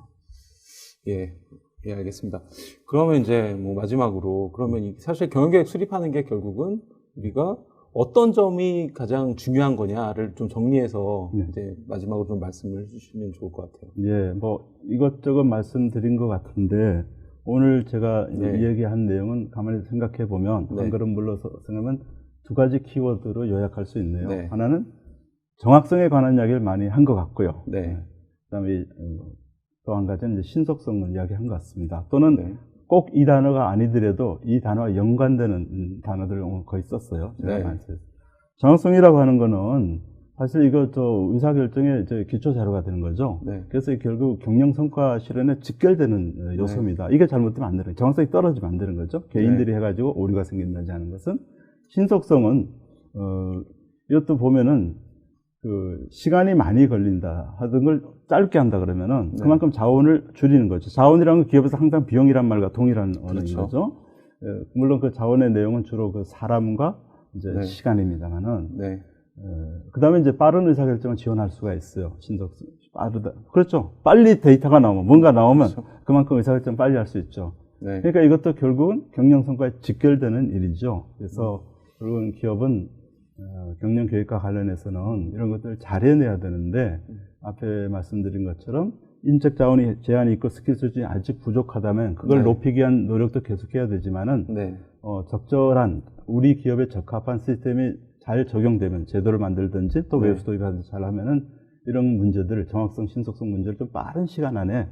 예, 알겠습니다. 그러면 이제 뭐 마지막으로 그러면 사실 경영계획 수립하는 게 결국은 우리가 어떤 점이 가장 중요한 거냐를 좀 정리해서 이제 마지막으로 좀 말씀을 해주시면 좋을 것 같아요. 예, 뭐 이것저것 말씀드린 것 같은데 오늘 제가 이야기한 내용은 가만히 생각해 보면 한 걸음 물러서 생각하면 두 가지 키워드로 요약할 수 있네요. 네. 하나는 정확성에 관한 이야기를 많이 한 것 같고요. 네. 그다음에 또 한 가지는 이제 신속성을 이야기한 것 같습니다. 또는 꼭 이 단어가 아니더라도 이 단어와 연관되는 단어들을 오늘 거의 썼어요. 제가 많이 썼어요. 정확성이라고 하는 거는 사실 이거 의사결정의 기초 자료가 되는 거죠. 네. 그래서 결국 경영 성과 실현에 직결되는 요소입니다. 이게 잘못되면 안 되는 거예요. 정확성이 떨어지면 안 되는 거죠. 개인들이 해가지고 오류가 생긴다지 하는 것은. 신속성은 이것도 보면은 그 시간이 많이 걸린다 하던 걸 짧게 한다 그러면은 그만큼 자원을 줄이는 거죠. 자원이라는 건 기업에서 항상 비용이란 말과 동일한 언어인 거죠. 물론 그 자원의 내용은 주로 그 사람과 이제 시간입니다만은 그 다음에 이제 빠른 의사결정을 지원할 수가 있어요. 신속성 빠르다. 그렇죠. 빨리 데이터가 나오면 뭔가 나오면 그만큼 의사결정 빨리 할 수 있죠. 그러니까 이것도 결국은 경영 성과에 직결되는 일이죠. 그래서 결국은 기업은 경영 계획과 관련해서는 이런 것들을 잘 해내야 되는데 앞에 말씀드린 것처럼 인적 자원이 제한이 있고 스킬 수준이 아직 부족하다면 그걸 높이기 위한 노력도 계속해야 되지만은 적절한 우리 기업에 적합한 시스템이 잘 적용되면 제도를 만들든지 또 외부 도입하든지 잘 하면은 이런 문제들 정확성, 신속성 문제를 좀 빠른 시간 안에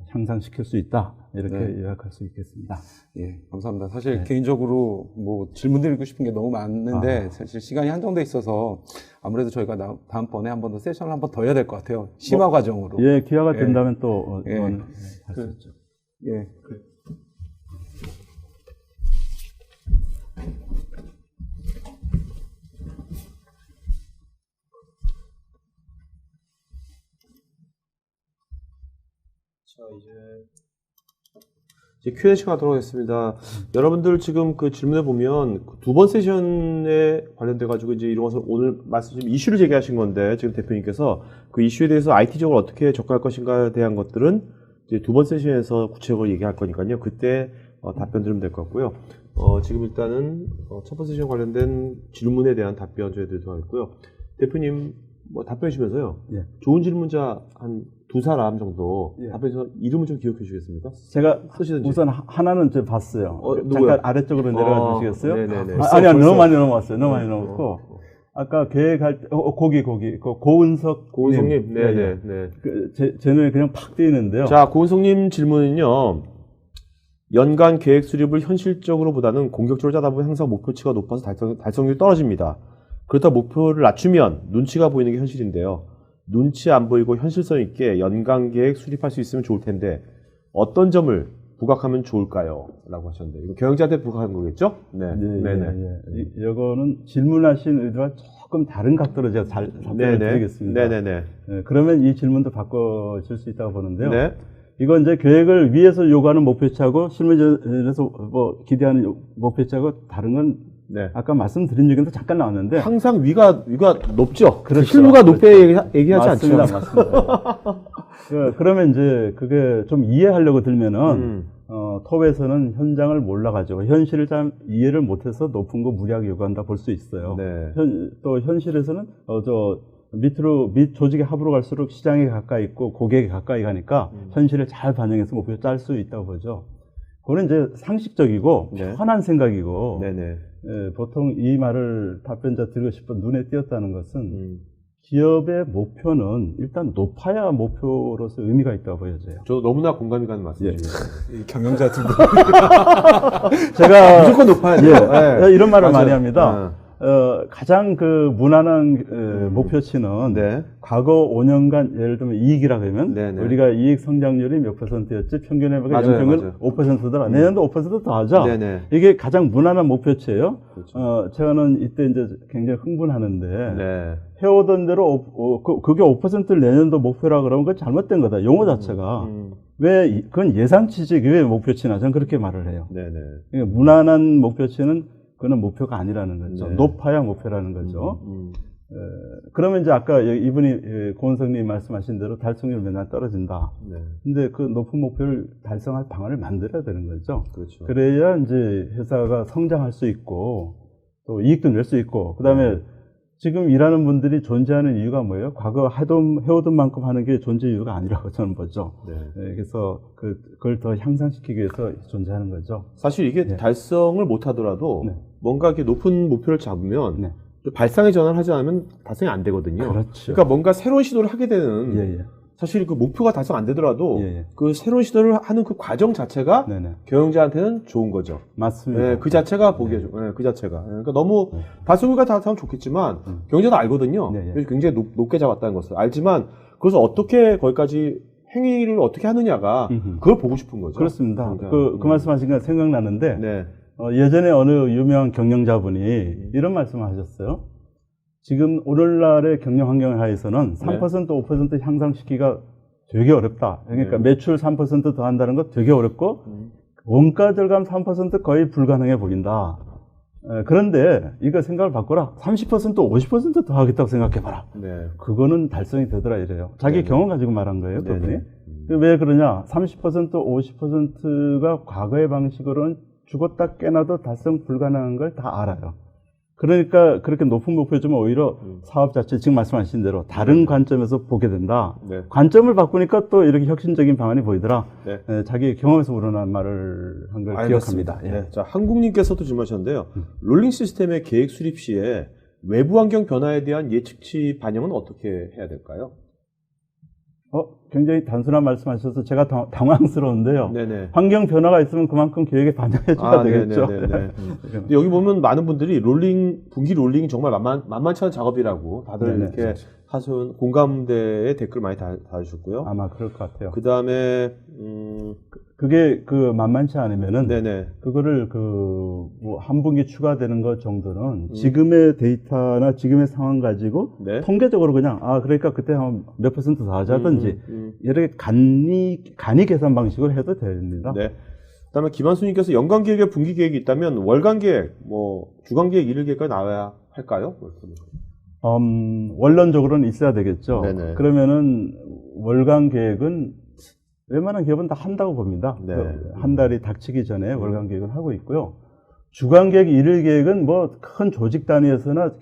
향상시킬 수 있다. 이렇게 요약할 수 있겠습니다. 예, 감사합니다. 사실 개인적으로 뭐 질문 드리고 싶은 게 너무 많은데 사실 시간이 한정돼 있어서 아무래도 저희가 다음번에 한 번 더 세션을 한 번 더 해야 될 것 같아요. 심화 과정으로. 예, 기회가 된다면 또 할 수 있죠. 예. 자, 이제 Q&A가 들어가겠습니다. 여러분들 지금 그 질문에 보면 두 번 세션에 관련돼 가지고 이제 이런 것을 오늘 말씀드린 이슈를 제기하신 건데 지금 대표님께서 그 이슈에 대해서 IT적으로 어떻게 접근할 것인가에 대한 것들은 이제 두 번 세션에서 구체적으로 얘기할 거니까요. 그때 답변 들으면 될 것 같고요. 지금 일단은 첫 번째 세션 관련된 질문에 대한 답변 저희들도 하겠고요. 대표님 뭐 답변 주시면서요. 예. 좋은 질문자 한 두 사람 정도 예. 답변해서 이름을 좀 기억해 주시겠습니까? 제가 쓰시든지. 우선 하나는 저 봤어요. 누구요? 잠깐 아래쪽으로 내려가 주시겠어요? 네네네. 아니야, 너무 많이 넘어왔어요. 너무 많이 넘었고. 아까 계획할 때, 거기, 고은석. 고은성님, 님. 예, 예. 네네. 제 눈에 그냥 팍 띄는데요. 자, 고은성님 질문은요. 연간 계획 수립을 현실적으로 보다는 공격적으로 짜다 보면 항상 목표치가 높아서 달성률이 떨어집니다. 그렇다 목표를 낮추면 눈치가 보이는 게 현실인데요. 눈치 안 보이고 현실성 있게 연간 계획 수립할 수 있으면 좋을 텐데 어떤 점을 부각하면 좋을까요? 라고 하셨는데 이거 경영자한테 부각한 거겠죠? 네. 네네. 이거는 질문하신 의도와 조금 다른 각도로 제가 잘 답변을 드리겠습니다. 네네네. 네, 그러면 이 질문도 바꿔줄 수 있다고 보는데요. 네. 이건 이제 계획을 위에서 요구하는 목표치하고 실무진에서 뭐 기대하는 목표치하고 다른 건 네. 아까 말씀드린 얘기도 잠깐 나왔는데 항상 위가 높죠? 그렇죠. 실무가 높게 그렇죠. 얘기하지 맞습니다. 않죠? 맞습니다. 그러면 이제 그게 좀 이해하려고 들면은 톱에서는 현장을 몰라가지고 현실을 잘 이해를 못해서 높은 거 무리하게 요구한다 볼 수 있어요. 네. 또 현실에서는 밑 조직의 합으로 갈수록 시장에 가까이 있고 고객에 가까이 가니까 현실을 잘 반영해서 목표를 짤 수 있다고 보죠. 그거는 이제 상식적이고 네. 편한 생각이고 네네. 보통 이 말을 답변자 드리고 싶어 눈에 띄었다는 것은 기업의 목표는 일단 높아야 목표로서 의미가 있다고 보여져요. 저도 너무나 공감이 가는 말씀이에요. 이 경영자들 제가 무조건 높아야 돼요. 이런 말을 맞아요. 많이 합니다. 가장 무난한 목표치는 네. 과거 5년간 예를 들면 이익이라고 하면 네네. 우리가 이익 성장률이 몇 %였지 평균 해보면 맞아요, 연평균 맞아요. 5%더라. 내년도 5% 더 하자. 네네. 이게 가장 무난한 목표치예요. 그렇죠. 저는 이때 이제 굉장히 흥분하는데 네. 해오던 대로 그게 5%를 내년도 목표라 그러면 그건 잘못된 거다. 용어 자체가. 왜 그건 예상치지 왜 목표치나 저는 그렇게 말을 해요. 네네. 그러니까 무난한 목표치는 그건 목표가 아니라는 거죠. 네. 높아야 목표라는 거죠. 그러면 이제 아까 이분이 고은성님 말씀하신 대로 달성률 맨날 떨어진다. 네. 근데 그 높은 목표를 달성할 방안을 만들어야 되는 거죠. 그렇죠. 그래야 이제 회사가 성장할 수 있고 또 이익도 낼 수 있고 그다음에 지금 일하는 분들이 존재하는 이유가 뭐예요? 과거 해오던 만큼 하는 게 존재 이유가 아니라고 저는 보죠. 네. 그래서 그걸 더 향상시키기 위해서 존재하는 거죠. 사실 이게 네. 달성을 못 하더라도 네. 뭔가 이렇게 높은 목표를 잡으면 네. 발상의 전환을 하지 않으면 달성이 안 되거든요. 그렇죠. 그러니까 뭔가 새로운 시도를 하게 되는 예. 사실 그 목표가 달성 안 되더라도 예. 그 새로운 시도를 하는 그 과정 자체가 네네. 경영자한테는 좋은 거죠. 맞습니다. 네, 그 자체가 보기에 그 자체가. 그러니까 너무 달성률가 다 하면 좋겠지만 경영자도 알거든요. 네, 네. 그래서 굉장히 높게 잡았다는 것을 알지만 그것을 어떻게 거기까지 행위를 어떻게 하느냐가 그걸 보고 싶은 거죠. 그렇습니다. 그러니까, 그 말씀하신 게 생각나는데 네. 예전에 어느 유명한 경영자분이 이런 말씀을 하셨어요. 지금 오늘날의 경영 환경 하에서는 3% 5% 향상시키기가 되게 어렵다. 그러니까 매출 3% 더 한다는 거 되게 어렵고 원가 절감 3% 거의 불가능해 보인다. 그런데 이거 생각을 바꿔라. 30% 50% 더 하겠다고 생각해봐라. 네. 그거는 달성이 되더라 이래요. 자기 네네. 경험 가지고 말한 거예요. 네네. 그분이. 왜 그러냐. 30% 50%가 과거의 방식으로는 죽었다 깨나도 달성 불가능한 걸 다 알아요. 그러니까 그렇게 높은 목표 주면 오히려 사업 자체 지금 말씀하신 대로 다른 관점에서 보게 된다. 네. 관점을 바꾸니까 또 이렇게 혁신적인 방안이 보이더라. 네. 자기 경험에서 우러난 말을 한 걸 기억합니다. 예. 네. 자, 한국님께서도 질문하셨는데요. 롤링 시스템의 계획 수립 시에 외부 환경 변화에 대한 예측치 반영은 어떻게 해야 될까요? 굉장히 단순한 말씀하셔서 제가 당황스러운데요. 네네. 환경 변화가 있으면 그만큼 계획에 반영해줘야 되겠죠. 네네네. 근데 여기 보면 많은 분들이 분기 롤링이 정말 만만치 않은 작업이라고 다들 네네. 이렇게 하소연 공감대에 댓글 많이 달아주셨고요. 아마 그럴 것 같아요. 그 다음에 그게 만만치 않으면은 네네. 그거를 한 분기 추가되는 것 정도는 지금의 데이터나 지금의 상황 가지고 네. 통계적으로 그냥 그러니까 그때 한 몇 % 더 하자든지 이렇게 간이 계산 방식으로 해도 됩니다. 네. 그다음에 김한수님께서 연간 계획에 분기 계획이 있다면 월간 계획, 주간 계획, 일일 계획까지 나와야 할까요? 원론적으로는 있어야 되겠죠. 네네. 그러면은 월간 계획은 웬만한 기업은 다 한다고 봅니다. 네. 한 달이 닥치기 전에 월간 계획을 하고 있고요. 주간 계획, 일일 계획은 뭐 큰 조직 단위에서나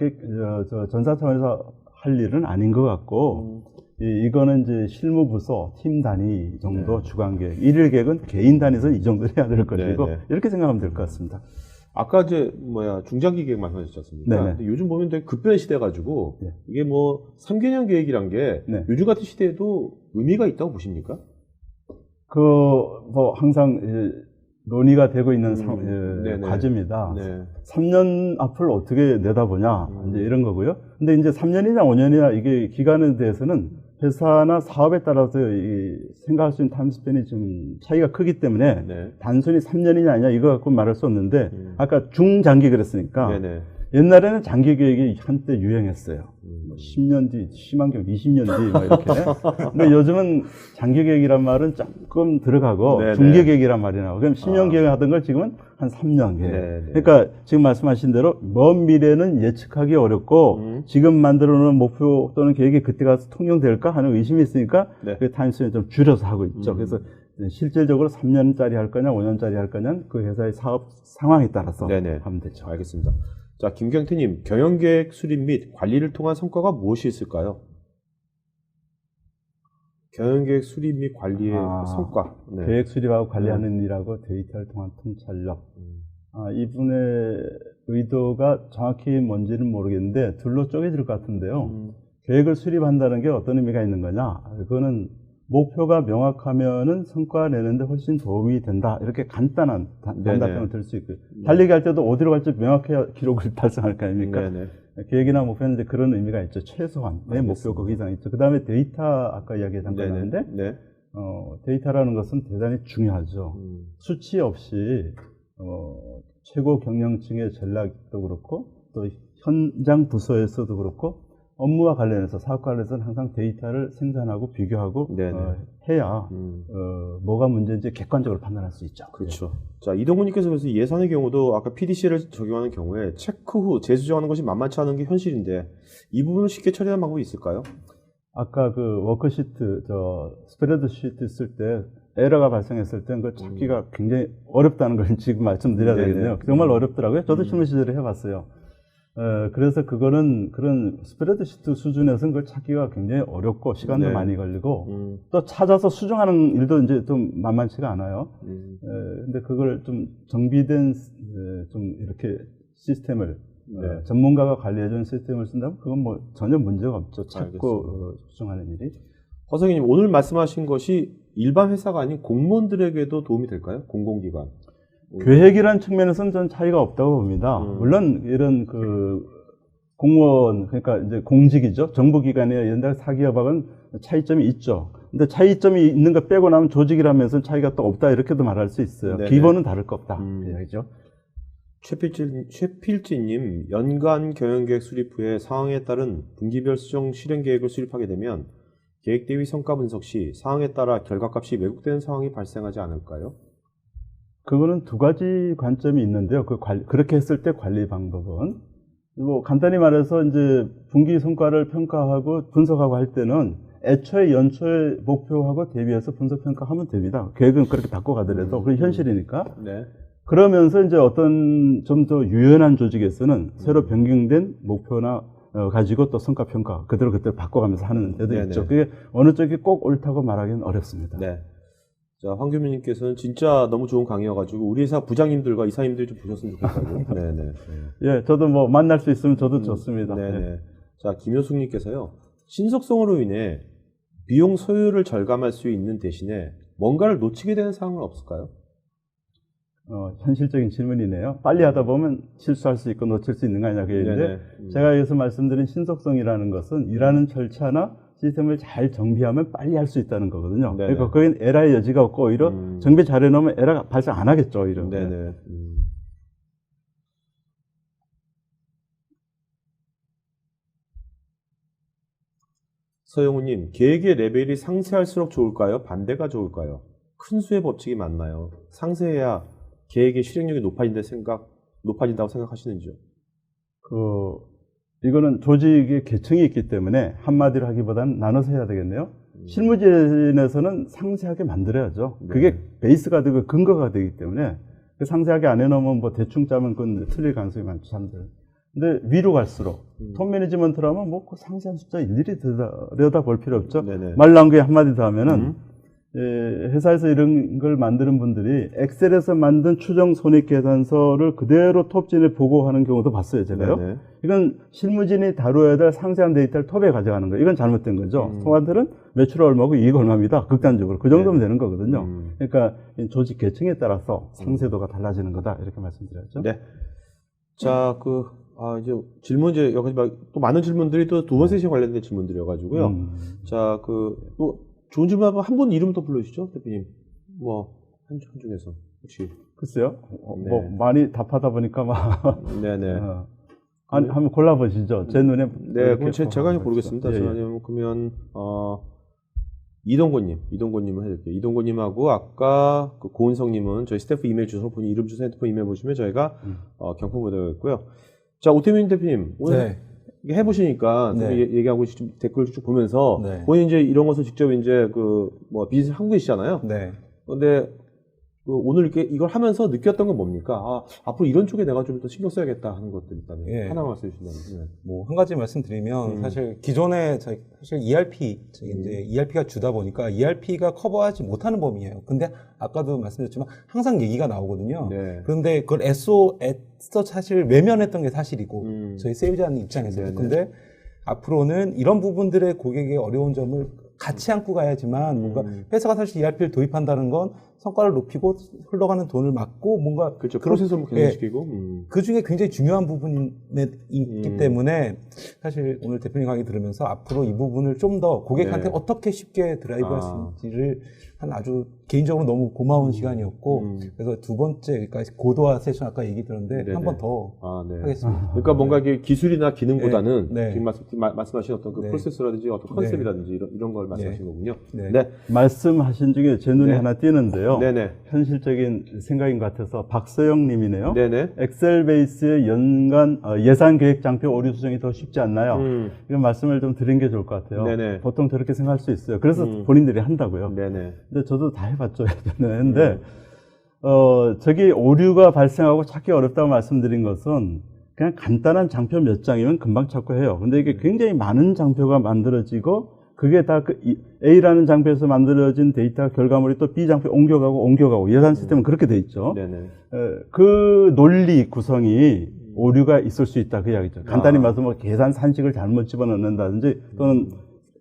전사 차원에서 할 일은 아닌 것 같고, 이거는 이제 실무부서, 팀 단위 정도 주간 계획, 일일 계획은 개인 단위에서 이 정도 해야 될 것이고, 이렇게 생각하면 될 것 같습니다. 아까 이제 중장기 계획 말씀하셨지 않습니까? 네네. 근데 요즘 보면 되게 급변의 시대 가지고 네. 이게 뭐 3개년 계획이란 게 네. 요즘 같은 시대에도 의미가 있다고 보십니까? 뭐 항상 논의가 되고 있는 네네. 과제입니다. 네. 3년 앞을 어떻게 내다보냐, 이제 이런 거고요. 근데 이제 3년이냐 5년이냐 이게 기간에 대해서는 회사나 사업에 따라서 생각할 수 있는 타임스팬이 좀 차이가 크기 때문에 네. 단순히 3년이냐 아니냐 이거 갖고 말할 수 없는데 아까 중장기 그랬으니까 네네. 옛날에는 장기 계획이 한때 유행했어요. 10년 뒤, 심한 경우 20년 뒤, 뭐 이렇게. 근데 요즘은 장기 계획이란 말은 조금 들어가고 네네. 중기 계획이란 말이 나오고, 그럼 10년 계획 하던 걸 지금은 한 3년 계획. 네네. 그러니까 지금 말씀하신 대로 먼 미래는 예측하기 어렵고 지금 만들어 놓은 목표 또는 계획이 그때 가서 통용될까 하는 의심이 있으니까 네. 그 타임스를 좀 줄여서 하고 있죠. 그래서 실질적으로 3년짜리 할 거냐, 5년짜리 할 거냐는 그 회사의 사업 상황에 따라서 네네. 하면 되죠. 알겠습니다. 자, 김경태님, 경영계획 수립 및 관리를 통한 성과가 무엇이 있을까요? 경영계획 수립 및 관리의 성과. 네. 계획 수립하고 관리하는 일하고 데이터를 통한 통찰력. 이분의 의도가 정확히 뭔지는 모르겠는데 둘로 쪼개질 것 같은데요. 계획을 수립한다는 게 어떤 의미가 있는 거냐? 그거는 목표가 명확하면은 성과 내는데 훨씬 도움이 된다. 이렇게 간단한 답변을 들 수 있고요. 달리기 할 때도 어디로 갈지 명확해야 기록을 달성할 거 아닙니까? 네네. 계획이나 목표는 이제 그런 의미가 있죠. 최소한. 내 목표 거기 이상 있죠. 그 다음에 데이터, 아까 이야기 잠깐 했는데, 네. 데이터라는 것은 대단히 중요하죠. 수치 없이, 최고 경영층의 전략도 그렇고, 또 현장 부서에서도 그렇고, 업무와 관련해서 사업과 관련해서는 항상 데이터를 생산하고 비교하고 해야 뭐가 문제인지 객관적으로 판단할 수 있죠. 그렇죠. 자, 이동훈님께서 그래서 예산의 경우도 아까 PDC를 적용하는 경우에 체크 후 재수정하는 것이 만만치 않은 게 현실인데 이 부분을 쉽게 처리하는 방법이 있을까요? 아까 그 워크시트, 스프레드시트 쓸 때 에러가 발생했을 때 그걸 찾기가 굉장히 어렵다는 걸 지금 말씀드려야 되겠네요. 정말 어렵더라고요. 저도 실무 시절에 해봤어요. 그래서 그거는 그런 스프레드시트 수준에서는 그걸 찾기가 굉장히 어렵고 시간도 많이 걸리고 또 찾아서 수정하는 일도 이제 좀 만만치가 않아요. 근데 그걸 좀 정비된 좀 이렇게 시스템을 전문가가 관리해주는 시스템을 쓴다면 그건 뭐 전혀 문제가 없죠. 찾고 수정하는 일이. 허성희님, 오늘 말씀하신 것이 일반 회사가 아닌 공무원들에게도 도움이 될까요? 공공기관. 계획이라는 측면에서는 전 차이가 없다고 봅니다. 물론 이런 공무원, 그러니까 이제 공직이죠. 정부기관이나 이런 데 사기업하고는 차이점이 있죠. 근데 차이점이 있는 거 빼고 나면 조직이라면서 차이가 또 없다 이렇게도 말할 수 있어요. 네네. 기본은 다를 거 없다. 이야기죠. 최필지님, 연간 경영계획 수립 후에 상황에 따른 분기별 수정 실행계획을 수립하게 되면 계획 대비 성과 분석 시 상황에 따라 결과값이 왜곡되는 상황이 발생하지 않을까요? 그거는 두 가지 관점이 있는데요. 그렇게 했을 때 관리 방법은 뭐 간단히 말해서 이제 분기 성과를 평가하고 분석하고 할 때는 애초에 연초에 목표하고 대비해서 분석 평가하면 됩니다. 계획은 그렇게 바꿔가더라도 그게 현실이니까. 네. 그러면서 이제 어떤 좀 더 유연한 조직에서는 새로 변경된 목표나 가지고 또 성과 평가 그대로 바꿔가면서 하는 데도 네네. 있죠. 그게 어느 쪽이 꼭 옳다고 말하기는 어렵습니다. 네. 자, 황교민님께서는 진짜 너무 좋은 강의여가지고 우리 회사 부장님들과 이사님들이 좀 보셨으면 좋겠다고. 네네. 예, 저도 뭐 만날 수 있으면 저도 좋습니다. 네네. 예. 자, 김효숙님께서요. 신속성으로 인해 비용 소요를 절감할 수 있는 대신에 뭔가를 놓치게 되는 상황은 없을까요? 현실적인 질문이네요. 빨리 하다 보면 실수할 수 있고 놓칠 수 있는 거 아니냐 그랬는데 제가 여기서 말씀드린 신속성이라는 것은 일하는 절차나 시스템을 잘 정비하면 빨리 할 수 있다는 거거든요. 네네. 그러니까 거기는 에러의 여지가 없고 오히려 정비 잘 해놓으면 에러가 발생 안 하겠죠. 오히려. 네네. 서영우님, 계획의 레벨이 상세할수록 좋을까요? 반대가 좋을까요? 큰 수의 법칙이 맞나요? 상세해야 계획의 실행력이 높아진다고 생각하시는지요? 이거는 조직의 계층이 있기 때문에 한마디로 하기보다는 나눠서 해야 되겠네요. 실무진에서는 상세하게 만들어야죠. 그게 베이스가 되고 근거가 되기 때문에 상세하게 안 해놓으면 뭐 대충 짜면 그건 틀릴 가능성이 많죠, 사람들. 근데 위로 갈수록 톱 매니지먼트라면 뭐 그 상세한 숫자 일일이 들여다볼 필요 없죠. 네네. 말 나온 게 한마디 더 하면은 회사에서 이런 걸 만드는 분들이 엑셀에서 만든 추정 손익 계산서를 그대로 톱진에 보고하는 경우도 봤어요, 제가요. 네네. 이건 실무진이 다루어야 될 상세한 데이터를 톱에 가져가는 거예요. 이건 잘못된 거죠. 통화들은 매출 얼마고 이익 얼마입니다. 극단적으로. 그 정도면 되는 거거든요. 그러니까 조직 계층에 따라서 상세도가 달라지는 거다. 이렇게 말씀드렸죠. 네. 자, 이제 질문 이제 여기까지 또 많은 질문들이 또 두 번째 세션 관련된 질문들이어가지고요. 자, 또 좋은 질문 한 분 이름 더 불러주시죠, 대표님. 한 중에서 혹시. 글쎄요. 네. 뭐 많이 답하다 보니까 막 네네. 한번 골라보시죠. 제 눈에. 네, 그럼 제가 고르겠습니다. 예, 예. 그러면 이동곤님을 해드릴게요. 이동곤님하고 아까 그 고은성님은 저희 스태프 이메일 주소, 본인 이름 주소, 핸드폰 이메일 보시면 저희가 경품 보내드리고요. 자, 오태민 대표님 오늘 네. 이게 해보시니까 네. 얘기하고 좀 댓글 쭉 보면서 네. 본인 이제 이런 것을 직접 이제 비즈니스 하고 계시잖아요. 네. 근데 오늘 이렇게 이걸 하면서 느꼈던 건 뭡니까? 앞으로 이런 쪽에 내가 좀 더 신경 써야겠다 하는 것들 있다면 예. 하나 말씀해 주신다면. 뭐 한 가지 말씀드리면 사실 기존에 사실 ERP 이제 ERP가 주다 보니까 ERP가 커버하지 못하는 범위예요. 근데 아까도 말씀드렸지만 항상 얘기가 나오거든요. 네. 그런데 그걸 애써 사실 외면했던 게 사실이고 저희 세일즈하는 입장에서는. 네네. 근데 앞으로는 이런 부분들의 고객의 어려운 점을 같이 안고 가야지만 뭔가 회사가 사실 ERP를 도입한다는 건 성과를 높이고 흘러가는 돈을 막고 뭔가 그렇죠. 그런- 프로세스를 개선시키고. 그 중에 굉장히 중요한 부분이 있기 때문에 사실 오늘 대표님 강의 들으면서 앞으로 이 부분을 좀 더 고객한테 네. 어떻게 쉽게 드라이브할 수 있는지를 한 아주 개인적으로 너무 고마운 시간이었고 그래서 두 번째 그러니까 고도화 세션 아까 얘기 들었는데 네네. 한 번 더 네. 하겠습니다. 그러니까 뭔가 이게 기술이나 기능보다는 네. 지금 말씀하신 어떤 그 네. 프로세스라든지 어떤 컨셉이라든지 이런 걸 말씀하신 네. 거군요. 네. 네. 말씀하신 중에 제 눈에 네. 하나 띄는데요. 네네. 현실적인 생각인 것 같아서 박서영 님이네요. 네네. 엑셀 베이스의 연간 예산 계획 장표 오류 수정이 더 쉽지 않나요? 이런 말씀을 좀 드린 게 좋을 것 같아요. 네네. 보통 저렇게 생각할 수 있어요. 그래서 본인들이 한다고요. 네네. 근데 저도 다 해봤죠. 예전에. 근데 저기 오류가 발생하고 찾기 어렵다고 말씀드린 것은 그냥 간단한 장표 몇 장이면 금방 찾고 해요. 근데 이게 굉장히 많은 장표가 만들어지고 그게 다 그 A라는 장표에서 만들어진 데이터 결과물이 또 B 장표에 옮겨가고 예산 시스템은 그렇게 돼 있죠. 네네. 그 논리 구성이 오류가 있을 수 있다 그 이야기죠. 간단히 말해서 뭐 계산 산식을 잘못 집어넣는다든지 또는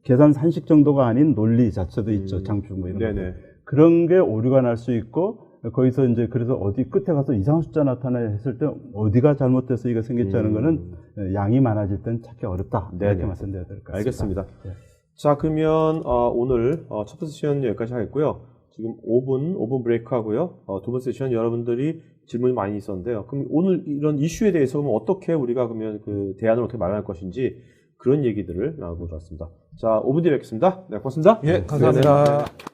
계산 산식 정도가 아닌 논리 자체도 있죠. 장표 뭐 이런 거. 네네. 그런 게 오류가 날 수 있고 거기서 이제 그래서 어디 끝에 가서 이상한 숫자 나타나 했을 때 어디가 잘못돼서 이거 생겼지 하는 거는 양이 많아질 땐 찾기 어렵다. 네네. 이렇게 말씀드려야 될 것 같습니다. 알겠습니다. 네. 자, 그러면 오늘 첫 번째 세션 여기까지 하겠고요. 지금 5분 브레이크 하고요. 두 번째 세션 여러분들이 질문이 많이 있었는데요. 그럼 오늘 이런 이슈에 대해서 그럼 어떻게 우리가 그러면 그 대안을 어떻게 마련할 것인지 그런 얘기들을 나누고 들었습니다. 자, 5분 뒤에 뵙겠습니다. 네, 고맙습니다. 예, 감사합니다. 네.